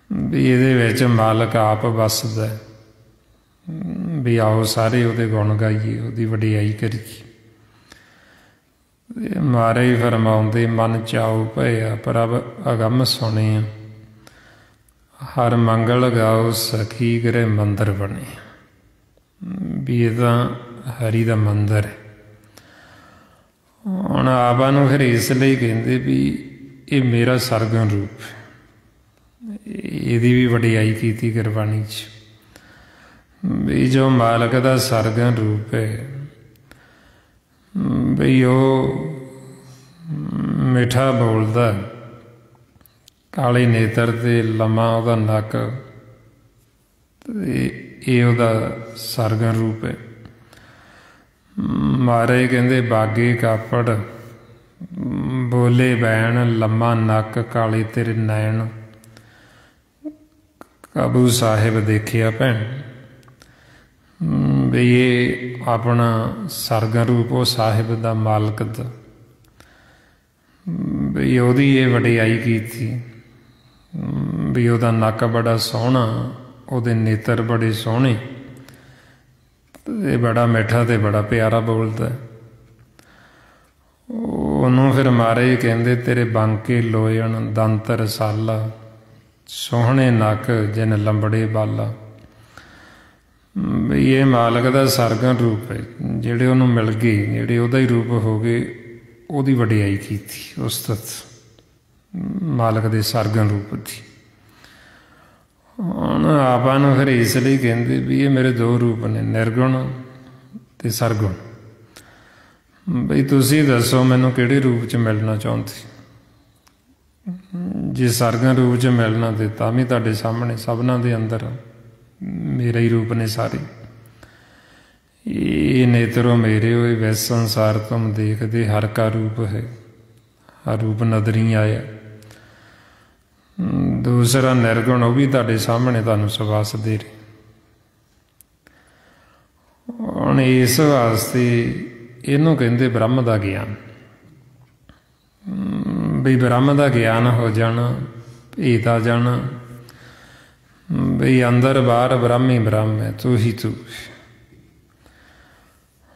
ਵੀ ਇਹਦੇ ਵਿੱਚ ਮਾਲਕ ਆਪ ਵੱਸਦਾ, ਵੀ ਆਓ ਸਾਰੇ ਉਹਦੇ ਗੁਣ ਗਾਈਏ, ਉਹਦੀ ਵਡਿਆਈ ਕਰੀਏ। ਮਹਾਰਾਜ ਫਰਮਾਉਂਦੇ, ਮਨ ਚਾਉ ਭਇਆ ਪ੍ਰਭ ਅਗੰਮ ਸੁਣਿਆ, ਹਰ ਮੰਗਲ ਗਾਓ ਸਖੀ ਗ੍ਰਹਿ ਮੰਦਰ ਬਣੇ। ਵੀ ਇਹ ਤਾਂ ਹਰੀ ਦਾ ਮੰਦਰ ਹੈ। ਹੁਣ ਆਪਾਂ ਨੂੰ ਫਿਰ ਇਸ ਲਈ ਕਹਿੰਦੇ ਵੀ ਇਹ ਮੇਰਾ ਸਰਗੁਣ ਰੂਪ, ਇਹਦੀ ਵੀ ਵਡਿਆਈ ਕੀਤੀ ਗੁਰਬਾਣੀ 'ਚ। ਵੀ ਜੋ ਮਾਲਕ ਦਾ ਸਰਗੁਣ ਰੂਪ ਹੈ, ਬਈ ਉਹ ਮਿੱਠਾ ਬੋਲਦਾ, ਕਾਲੇ ਨੇਤਰ ਤੇ ਲੰਮਾ ਉਹਦਾ ਨੱਕ, ਇਹ ਉਹਦਾ ਸਰਗੁਣ ਰੂਪ ਹੈ। ਮਹਾਰਾਜ ਕਹਿੰਦੇ, ਬਾਗੇ ਕਾਪੜ ਬੋਲੇ ਬੈਣ, ਲੰਮਾ ਨੱਕ ਕਾਲੇ ਤੇਰੇ ਨੈਣ, ਕਾਬੂ ਸਾਹਿਬ ਦੇਖਿਆ ਭੈਣ ਵੀ ਇਹ ਆਪਣਾ ਸਰਗਮ ਰੂਪ ਉਹ ਸਾਹਿਬ ਦਾ ਮਾਲਕ ਦਾ ਵੀ ਉਹਦੀ ਇਹ ਵਡਿਆਈ ਕੀਤੀ ਵੀ ਉਹਦਾ ਨੱਕ ਬੜਾ ਸੋਹਣਾ, ਉਹਦੇ ਨੇਤਰ ਬੜੇ ਸੋਹਣੇ, ਤੇ ਬੜਾ ਮਿੱਠਾ ਤੇ ਬੜਾ ਪਿਆਰਾ ਬੋਲਦਾ। ਉਹਨੂੰ ਫਿਰ ਮਹਾਰਾਜ ਕਹਿੰਦੇ ਤੇਰੇ ਬਾਂਕੇ ਲੋਇਣ ਦੰਤ ਰਸਾਲਾ, ਸੋਹਣੇ ਨੱਕ ਜਿਨ ਲੰਬੜੇ ਬਾਲਾ। ਵੀ ਇਹ ਮਾਲਕ ਦਾ ਸਰਗਮ ਰੂਪ ਹੈ। ਜਿਹੜੇ ਉਹਨੂੰ ਮਿਲ ਗਏ, ਜਿਹੜੇ ਉਹਦਾ ਹੀ ਰੂਪ ਹੋ ਗਏ, ਉਹਦੀ ਵਡਿਆਈ ਕੀਤੀ ਉਸਤਤ ਮਾਲਕ ਦੇ ਸਰਗਮ ਰੂਪ ਦੀ। ਹੁਣ ਆਪਾਂ ਨੂੰ ਫਿਰ ਇਸ ਲਈ ਕਹਿੰਦੇ ਵੀ ਇਹ ਮੇਰੇ ਦੋ ਰੂਪ ਨੇ, ਨਿਰਗੁਣ ਤੇ ਸਰਗੁਣ। ਬਈ ਤੁਸੀਂ ਦੱਸੋ ਮੈਨੂੰ ਕਿਹੜੇ ਰੂਪ 'ਚ ਮਿਲਣਾ ਚਾਹੁੰਦੇ? ਜੇ ਸਰਗਮ ਰੂਪ 'ਚ ਮਿਲਣਾ ਤੇ ਤਾਂ ਵੀ ਤੁਹਾਡੇ ਸਾਹਮਣੇ ਸਭਨਾਂ ਦੇ ਅੰਦਰ ਮੇਰਾ ਹੀ ਰੂਪ ਨੇ ਸਾਰੇ। ਇਹ ਨੇਤਰੋ ਮੇਰੇ ਹੋਏ ਵੈਸ ਸੰਸਾਰ ਤੁਮ ਦੇਖਦੇ, ਹਰ ਕਾ ਰੂਪ ਹੈ ਹਰ ਰੂਪ ਨਦਰੀ ਆਇਆ। ਦੂਸਰਾ ਨਿਰਗੁਣ, ਉਹ ਵੀ ਤੁਹਾਡੇ ਸਾਹਮਣੇ ਤੁਹਾਨੂੰ ਸਵਾਸ ਦੇ ਰਹੇ। ਹੁਣ ਇਸ ਵਾਸਤੇ ਇਹਨੂੰ ਕਹਿੰਦੇ ਬ੍ਰਹਮ ਦਾ ਗਿਆਨ। ਬਈ ਬ੍ਰਹਮ ਦਾ ਗਿਆਨ ਹੋ ਜਾਣਾ, ਭੇਦ ਆ ਜਾਣਾ ਬਈ ਅੰਦਰ ਬਾਹਰ ਬ੍ਰਹਮ ਹੀ ਬ੍ਰਹਮ ਹੈ, ਤੂੰ ਹੀ ਤੂੰ।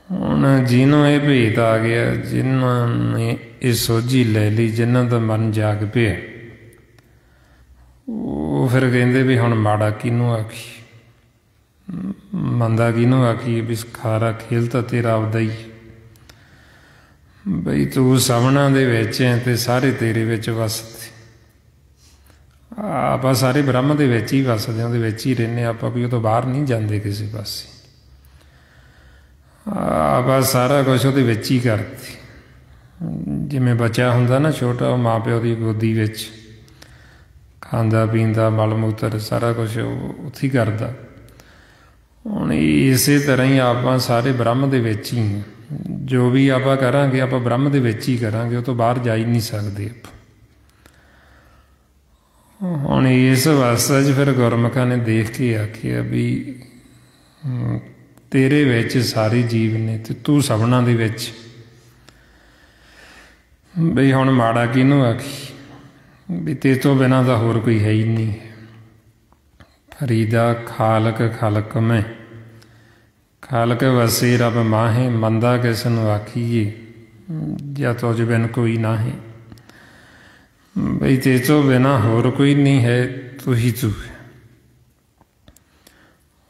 ਹੁਣ ਜਿਹਨੂੰ ਇਹ ਭੇਦ ਆ ਗਿਆ, ਜਿਨ੍ਹਾਂ ਨੇ ਇਹ ਸੋਝੀ ਲੈ ਲਈ, ਜਿਨ੍ਹਾਂ ਦਾ ਮਨ ਜਾਗ ਪਿਆ, ਉਹ ਫਿਰ ਕਹਿੰਦੇ ਵੀ ਹੁਣ ਮਾੜਾ ਕਿਹਨੂੰ ਆਖੀ, ਮੰਦਾ ਕਿਹਨੂੰ ਆਖੀ, ਵੀ ਖਾਰਾ ਖੇਲ ਤਾਂ ਤੇਰਾ ਆਪਦਾ ਹੀ। ਬਈ ਤੂੰ ਸਭਨਾਂ ਦੇ ਵਿੱਚ ਹੈ ਤੇ ਸਾਰੇ ਤੇਰੇ ਵਿੱਚ ਵਸਦੇ। ਆਪਾਂ ਸਾਰੇ ਬ੍ਰਹਮ ਦੇ ਵਿੱਚ ਹੀ ਵਸਦੇ, ਉਹਦੇ ਵਿੱਚ ਹੀ ਰਹਿੰਦੇ। ਆਪਾਂ ਵੀ ਉਹ ਤੋਂ ਬਾਹਰ ਨਹੀਂ ਜਾਂਦੇ ਕਿਸੇ ਪਾਸੇ। ਆਪਾਂ ਸਾਰਾ ਕੁਛ ਉਹਦੇ ਵਿੱਚ ਹੀ ਕਰਦੇ। ਜਿਵੇਂ ਬੱਚਾ ਹੁੰਦਾ ਨਾ ਛੋਟਾ, ਉਹ ਮਾਂ ਪਿਓ ਦੀ ਗੋਦੀ ਵਿੱਚ ਖਾਂਦਾ ਪੀਂਦਾ, ਮਲ ਮੂਤਰ ਸਾਰਾ ਕੁਛ ਉੱਥੇ ਹੀ ਕਰਦਾ। ਹੁਣ ਇਸੇ ਤਰ੍ਹਾਂ ਹੀ ਆਪਾਂ ਸਾਰੇ ਬ੍ਰਹਮ ਦੇ ਵਿੱਚ ਹੀ, ਜੋ ਵੀ ਆਪਾਂ ਕਰਾਂਗੇ ਆਪਾਂ ਬ੍ਰਹਮ ਦੇ ਵਿੱਚ ਹੀ ਕਰਾਂਗੇ, ਉਹ ਤੋਂ ਬਾਹਰ ਜਾ ਹੀ ਨਹੀਂ ਸਕਦੇ ਆਪਾਂ। ਹੁਣ ਇਸ ਅਵਸਥਾ 'ਚ ਫਿਰ ਗੁਰਮੁਖਾਂ ਨੇ ਦੇਖ ਕੇ ਆਖਿਆ ਵੀ ਤੇਰੇ ਵਿੱਚ ਸਾਰੇ ਜੀਵ ਨੇ ਤੇ ਤੂੰ ਸਭਨਾਂ ਦੇ ਵਿੱਚ। ਬਈ ਹੁਣ ਮਾੜਾ ਕਿਹਨੂੰ ਆਖੀ, ਵੀ ਤੇਰੇ ਤੋਂ ਬਿਨਾਂ ਤਾਂ ਹੋਰ ਕੋਈ ਹੈ ਹੀ ਨਹੀਂ। ਫਰੀਦਾ ਖਾਲਕ ਖਲਕ ਮੈਂ, ਖਾਲਕ ਵਸੇ ਰੱਬ ਮਾਹੇ, ਮੰਦਾ ਕਿਸ ਨੂੰ ਆਖੀਏ ਜਾਂ ਤੁਝ ਬਿਨ ਕੋਈ ਨਾ ਹੈ। ਬਈ ਤੇਰੇ ਤੋਂ ਬਿਨਾਂ ਹੋਰ ਕੋਈ ਨਹੀਂ ਹੈ, ਤੂੰ ਹੀ ਤੂੰ।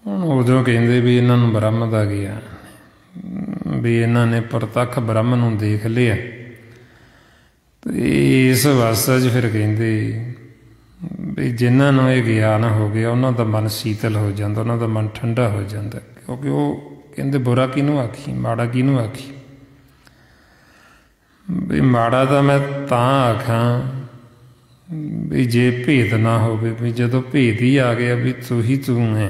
ਹੁਣ ਉਦੋਂ ਕਹਿੰਦੇ ਵੀ ਇਹਨਾਂ ਨੂੰ ਬ੍ਰਹਮ ਦਾ ਗਿਆਨ, ਵੀ ਇਹਨਾਂ ਨੇ ਪ੍ਰਤੱਖ ਬ੍ਰਹਮ ਨੂੰ ਦੇਖ ਲਿਆ। ਤੇ ਇਸ ਅਵਸਥਾ 'ਚ ਫਿਰ ਕਹਿੰਦੇ ਵੀ ਜਿਨ੍ਹਾਂ ਨੂੰ ਇਹ ਗਿਆਨ ਹੋ ਗਿਆ, ਉਹਨਾਂ ਦਾ ਮਨ ਸ਼ੀਤਲ ਹੋ ਜਾਂਦਾ, ਉਹਨਾਂ ਦਾ ਮਨ ਠੰਡਾ ਹੋ ਜਾਂਦਾ। ਕਿਉਂਕਿ ਉਹ ਕਹਿੰਦੇ ਬੁਰਾ ਕਿਹਨੂੰ ਆਖੀ, ਮਾੜਾ ਕਿਹਨੂੰ ਆਖੀ। ਵੀ ਮਾੜਾ ਤਾਂ ਮੈਂ ਤਾਂ ਆਖਾਂ ਵੀ ਜੇ ਭੇਦ ਨਾ ਹੋਵੇ, ਵੀ ਜਦੋਂ ਭੇਦ ਹੀ ਆ ਗਿਆ ਵੀ ਤੂੰ ਹੀ ਤੂੰ ਹੈ,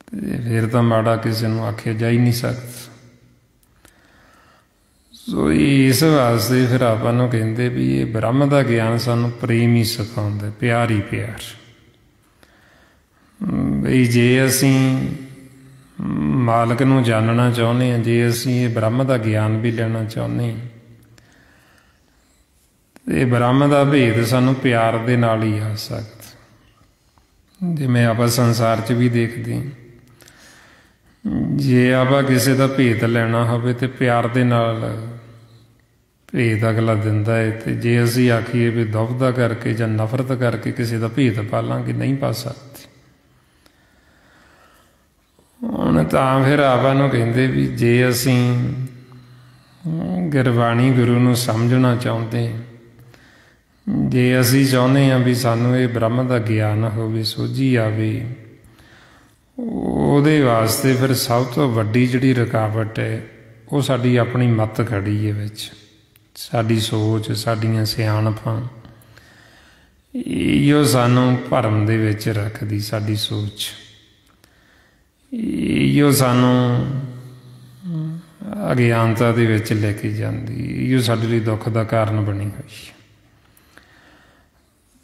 ਤੇ ਫਿਰ ਤਾਂ ਮਾੜਾ ਕਿਸੇ ਨੂੰ ਆਖਿਆ ਜਾ ਹੀ ਨਹੀਂ ਸਕਦਾ। ਸੋ ਇਸ ਵਾਸਤੇ ਫਿਰ ਆਪਾਂ ਨੂੰ ਕਹਿੰਦੇ ਵੀ ਇਹ ਬ੍ਰਹਮ ਦਾ ਗਿਆਨ ਸਾਨੂੰ ਪ੍ਰੇਮ ਹੀ ਸਿਖਾਉਂਦਾ, ਪਿਆਰ ਹੀ ਪਿਆਰ। ਬਈ ਜੇ ਅਸੀਂ ਮਾਲਕ ਨੂੰ ਜਾਣਨਾ ਚਾਹੁੰਦੇ ਹਾਂ, ਜੇ ਅਸੀਂ ਇਹ ਬ੍ਰਹਮ ਦਾ ਗਿਆਨ ਵੀ ਲੈਣਾ ਚਾਹੁੰਦੇ ਹਾਂ, ਤੇ ਬ੍ਰਹਮ ਦਾ ਭੇਦ ਸਾਨੂੰ ਪਿਆਰ ਦੇ ਨਾਲ ਹੀ ਆ ਸਕਦਾ। ਜਿਵੇਂ ਆਪਾਂ ਸੰਸਾਰ 'ਚ ਵੀ ਦੇਖਦੇ ਹਾਂ, ਜੇ ਆਪਾਂ ਕਿਸੇ ਦਾ ਭੇਦ ਲੈਣਾ ਹੋਵੇ ਤੇ ਪਿਆਰ ਦੇ ਨਾਲ ਭੇਦ ਅਗਲਾ ਦਿੰਦਾ ਹੈ। ਤੇ ਜੇ ਅਸੀਂ ਆਖੀਏ ਵੀ ਦੁਵਿਧਾ ਕਰਕੇ ਜਾਂ ਨਫ਼ਰਤ ਕਰਕੇ ਕਿਸੇ ਦਾ ਭੇਦ ਪਾਲਾਂਗੇ, ਨਹੀਂ ਪਾ ਸਕਦੇ। ਹੁਣ ਤਾਂ ਫਿਰ ਆਪਾਂ ਨੂੰ ਕਹਿੰਦੇ ਵੀ ਜੇ ਅਸੀਂ ਗੁਰਬਾਣੀ ਗੁਰੂ ਨੂੰ ਸਮਝਣਾ ਚਾਹੁੰਦੇ, ਜੇ ਅਸੀਂ ਚਾਹੁੰਦੇ ਹਾਂ ਵੀ ਸਾਨੂੰ ਇਹ ਬ੍ਰਹਮ ਦਾ ਗਿਆਨ ਹੋਵੇ, ਸੋਝੀ ਆਵੇ, ਉਹਦੇ ਵਾਸਤੇ ਫਿਰ ਸਭ ਤੋਂ ਵੱਡੀ ਜਿਹੜੀ ਰੁਕਾਵਟ ਹੈ ਉਹ ਸਾਡੀ ਆਪਣੀ ਮੱਤ ਖੜੀ ਹੈ ਵਿੱਚ, ਸਾਡੀ ਸੋਚ, ਸਾਡੀਆਂ ਸਿਆਣਪਾਂ। ਇਹੋ ਸਾਨੂੰ ਭਰਮ ਦੇ ਵਿੱਚ ਰੱਖਦੀ, ਸਾਡੀ ਸੋਚ। ਇਹੋ ਸਾਨੂੰ ਅਗਿਆਨਤਾ ਦੇ ਵਿੱਚ ਲੈ ਕੇ ਜਾਂਦੀ, ਇਹੋ ਸਾਡੇ ਲਈ ਦੁੱਖ ਦਾ ਕਾਰਨ ਬਣੀ ਹੋਈ।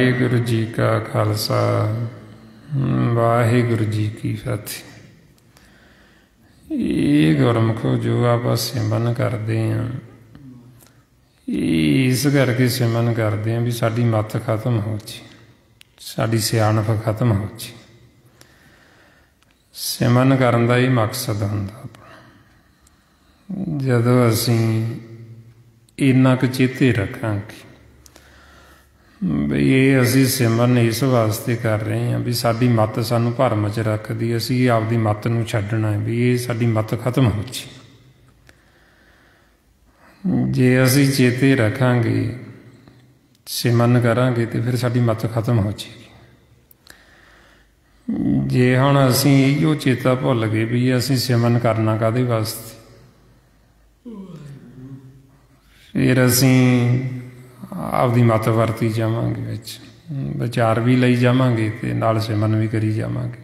ਵਾਹਿਗੁਰੂ ਜੀ ਕਾ ਖਾਲਸਾ, ਵਾਹਿਗੁਰੂ ਜੀ ਕੀ ਫਤਿਹ। ਇਹ ਗੁਰਮੁਖੋ ਜੋ ਆਪਾਂ ਸਿਮਰਨ ਕਰਦੇ ਹਾਂ, ਇਸ ਕਰਕੇ ਸਿਮਰਨ ਕਰਦੇ ਹਾਂ ਵੀ ਸਾਡੀ ਮੱਤ ਖਤਮ ਹੋ ਜੇ, ਸਾਡੀ ਸਿਆਣਪ ਖਤਮ ਹੋ ਜੇ। ਸਿਮਰਨ ਕਰਨ ਦਾ ਇਹ ਮਕਸਦ ਹੁੰਦਾ ਆਪਣਾ। ਜਦੋਂ ਅਸੀਂ ਇੰਨਾ ਕੁ ਚੇਤੇ ਰੱਖਾਂਗੇ ਬਈ ਇਹ ਅਸੀਂ ਸਿਮਰਨ ਇਸ ਵਾਸਤੇ ਕਰ ਰਹੇ ਹਾਂ ਵੀ ਸਾਡੀ ਮੱਤ ਸਾਨੂੰ ਭਰਮ 'ਚ ਰੱਖਦੀ, ਅਸੀਂ ਆਪਦੀ ਮੱਤ ਨੂੰ ਛੱਡਣਾ, ਵੀ ਇਹ ਸਾਡੀ ਮੱਤ ਖਤਮ ਹੋ ਜੇ। ਜੇ ਅਸੀਂ ਚੇਤੇ ਰੱਖਾਂਗੇ, ਸਿਮਰਨ ਕਰਾਂਗੇ ਤੇ ਫਿਰ ਸਾਡੀ ਮੱਤ ਖਤਮ ਹੋ ਜਾਏਗੀ। ਜੇ ਹੁਣ ਅਸੀਂ ਇਹੋ ਚੇਤਾ ਭੁੱਲ ਗਏ ਵੀ ਅਸੀਂ ਸਿਮਰਨ ਕਰਨਾ ਕਾਹਦੇ ਵਾਸਤੇ, ਫਿਰ ਅਸੀਂ ਆਪਦੀ ਮੱਤ ਵਰਤੀ ਜਾਵਾਂਗੇ, ਵਿੱਚ ਵਿਚਾਰ ਵੀ ਲਈ ਜਾਵਾਂਗੇ ਤੇ ਨਾਲ ਸਿਮਰਨ ਵੀ ਕਰੀ ਜਾਵਾਂਗੇ।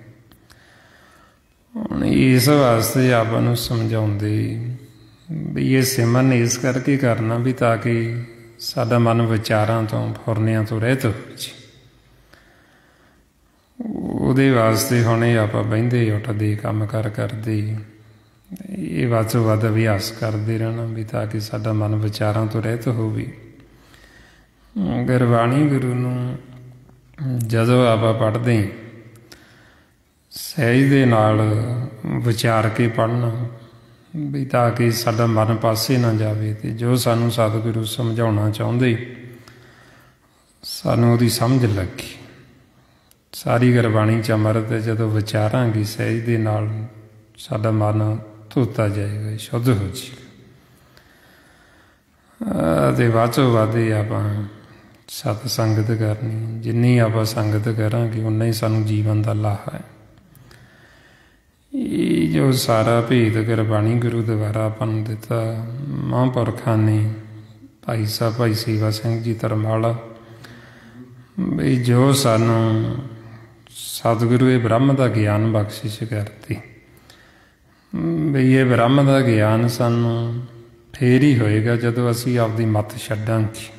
ਹੁਣ ਇਸ ਵਾਸਤੇ ਆਪਾਂ ਨੂੰ ਸਮਝਾਉਂਦੇ ਵੀ ਇਹ ਸਿਮਰਨ ਇਸ ਕਰਕੇ ਕਰਨਾ ਵੀ ਤਾਂ ਕਿ ਸਾਡਾ ਮਨ ਵਿਚਾਰਾਂ ਤੋਂ, ਫੁਰਨਿਆਂ ਤੋਂ ਰਹਿਤ ਹੋ ਜੇ। ਉਹਦੇ ਵਾਸਤੇ ਹੁਣ ਇਹ ਆਪਾਂ ਬਹਿੰਦੇ ਉੱਠਦੇ ਕੰਮ ਕਾਰ ਕਰਦੇ, ਇਹ ਵੱਧ ਤੋਂ ਵੱਧ ਅਭਿਆਸ ਕਰਦੇ ਰਹਿਣਾ ਵੀ ਤਾਂ ਕਿ ਸਾਡਾ ਮਨ ਵਿਚਾਰਾਂ ਤੋਂ ਰਹਿਤ ਹੋਵੇ। ਗੁਰਬਾਣੀ ਗੁਰੂ ਨੂੰ ਜਦੋਂ ਆਪਾਂ ਪੜ੍ਹਦੇ ਸਹਿਜ ਦੇ ਨਾਲ ਵਿਚਾਰ ਕੇ ਪੜ੍ਹਨਾ ਵੀ ਤਾਂ ਕਿ ਸਾਡਾ ਮਨ ਪਾਸੇ ਨਾ ਜਾਵੇ ਤੇ ਜੋ ਸਾਨੂੰ ਸਤਿਗੁਰੂ ਸਮਝਾਉਣਾ ਚਾਹੁੰਦੇ ਸਾਨੂੰ ਉਹਦੀ ਸਮਝ ਲੱਗੇ। ਸਾਰੀ ਗੁਰਬਾਣੀ 'ਚ ਅੰਮ੍ਰਿਤ ਜਦੋਂ ਵਿਚਾਰਾਂਗੇ ਸਹਿਜ ਦੇ ਨਾਲ ਸਾਡਾ ਮਨ ਧੋਤਾ ਜਾਏਗਾ, ਸ਼ੁੱਧ ਹੋ ਜਾਏਗਾ। ਅਤੇ ਵੱਧ ਤੋਂ ਵੱਧ ਆਪਾਂ ਸਤ ਸੰਗਤ ਕਰਨੀ, ਜਿੰਨੀ ਆਪਾਂ ਸੰਗਤ ਕਰਾਂਗੇ ਉਨਾ ਹੀ ਸਾਨੂੰ ਜੀਵਨ ਦਾ ਲਾਹਾ ਹੈ। ਇਹ ਜੋ ਸਾਰਾ ਭੇਦ ਗੁਰਬਾਣੀ ਗੁਰੂ ਦੁਆਰਾ ਆਪਾਂ ਨੂੰ ਦਿੱਤਾ ਮਹਾਂਪੁਰਖਾਂ ਨੇ, ਭਾਈ ਸਾਹਿਬ ਭਾਈ ਸੇਵਾ ਸਿੰਘ ਜੀ ਧਰਮਾਲਾ, ਬਈ ਜੋ ਸਾਨੂੰ ਸਤਿਗੁਰੂ ਇਹ ਬ੍ਰਹਮ ਦਾ ਗਿਆਨ ਬਖਸ਼ਿਸ਼ ਕਰਤੀ, ਬਈ ਇਹ ਬ੍ਰਹਮ ਦਾ ਗਿਆਨ ਸਾਨੂੰ ਫੇਰ ਹੀ ਹੋਏਗਾ ਜਦੋਂ ਅਸੀਂ ਆਪਦੀ ਮੱਤ ਛੱਡਾਂਗੇ।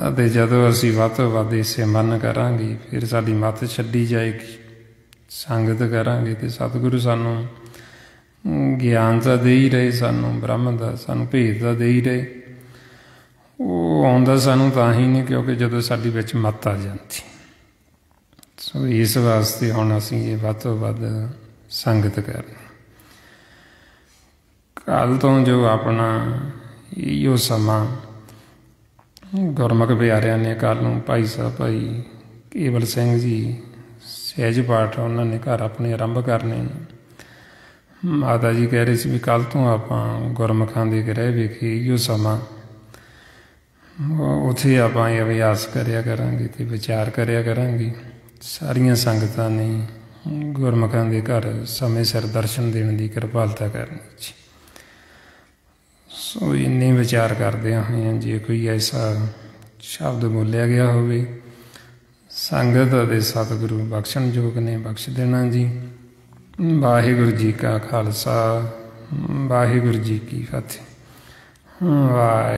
ਅਤੇ ਜਦੋਂ ਅਸੀਂ ਵੱਧ ਤੋਂ ਵੱਧ ਸਿਮਰਨ ਕਰਾਂਗੇ ਫਿਰ ਸਾਡੀ ਮੱਤ ਛੱਡੀ ਜਾਏਗੀ। ਸੰਗਤ ਕਰਾਂਗੇ ਤੇ ਸਤਿਗੁਰੂ ਸਾਨੂੰ ਗਿਆਨ ਤਾਂ ਦੇ ਹੀ ਰਹੇ, ਸਾਨੂੰ ਬ੍ਰਹਮ ਦਾ, ਸਾਨੂੰ ਭੇਦ ਤਾਂ ਦੇ ਹੀ ਰਹੇ। ਉਹ ਆਉਂਦਾ ਸਾਨੂੰ ਤਾਂ ਹੀ ਨਹੀਂ ਕਿਉਂਕਿ ਜਦੋਂ ਸਾਡੀ ਵਿੱਚ ਮੱਤ ਆ ਜਾਂਦੀ। ਸੋ ਇਸ ਵਾਸਤੇ ਹੁਣ ਅਸੀਂ ਇਹ ਵੱਧ ਤੋਂ ਵੱਧ ਸੰਗਤ ਕਰਨੀ। ਕੱਲ੍ਹ ਤੋਂ ਜੋ ਆਪਣਾ ਇਹੋ ਸਮਾਂ ਗੁਰਮੁਖ ਪਿਆਰਿਆਂ ਨੇ ਕੱਲ੍ਹ ਨੂੰ ਭਾਈ ਸਾਹਿਬ ਭਾਈ ਕੇਵਲ ਸਿੰਘ ਜੀ ਸਹਿਜ ਪਾਠ ਉਹਨਾਂ ਨੇ ਘਰ ਆਪਣੇ ਆਰੰਭ ਕਰਨੇ ਨੇ। ਮਾਤਾ ਜੀ ਕਹਿ ਰਹੇ ਸੀ ਵੀ ਕੱਲ੍ਹ ਤੋਂ ਆਪਾਂ ਗੁਰਮੁਖਾਂ ਦੇ ਗ੍ਰਹਿ ਵਿਖੇ ਇਹੋ ਸਮਾਂ ਉੱਥੇ ਆਪਾਂ ਇਹ ਅਭਿਆਸ ਕਰਿਆ ਕਰਾਂਗੇ ਅਤੇ ਵਿਚਾਰ ਕਰਿਆ ਕਰਾਂਗੇ। ਸਾਰੀਆਂ ਸੰਗਤਾਂ ਨੇ ਗੁਰਮੁਖਾਂ ਦੇ ਘਰ ਸਮੇਂ ਸਿਰ ਦਰਸ਼ਨ ਦੇਣ ਦੀ ਕਿਰਪਾਲਤਾ ਕਰਨੀ ਜੀ। ਸੋ ਇੰਨੇ ਵਿਚਾਰ ਕਰਦਿਆਂ ਹੋਇਆਂ ਜੇ ਕੋਈ ਐਸਾ ਸ਼ਬਦ ਬੋਲਿਆ ਗਿਆ ਹੋਵੇ ਸੰਗਤ ਅਤੇ ਸਤਿਗੁਰੂ ਬਖਸ਼ਣਯੋਗ ਨੇ, ਬਖਸ਼ ਦੇਣਾ ਜੀ। ਵਾਹਿਗੁਰੂ ਜੀ ਕਾ ਖਾਲਸਾ, ਵਾਹਿਗੁਰੂ ਜੀ ਕੀ ਫਤਿਹ। ਵਾਹਿ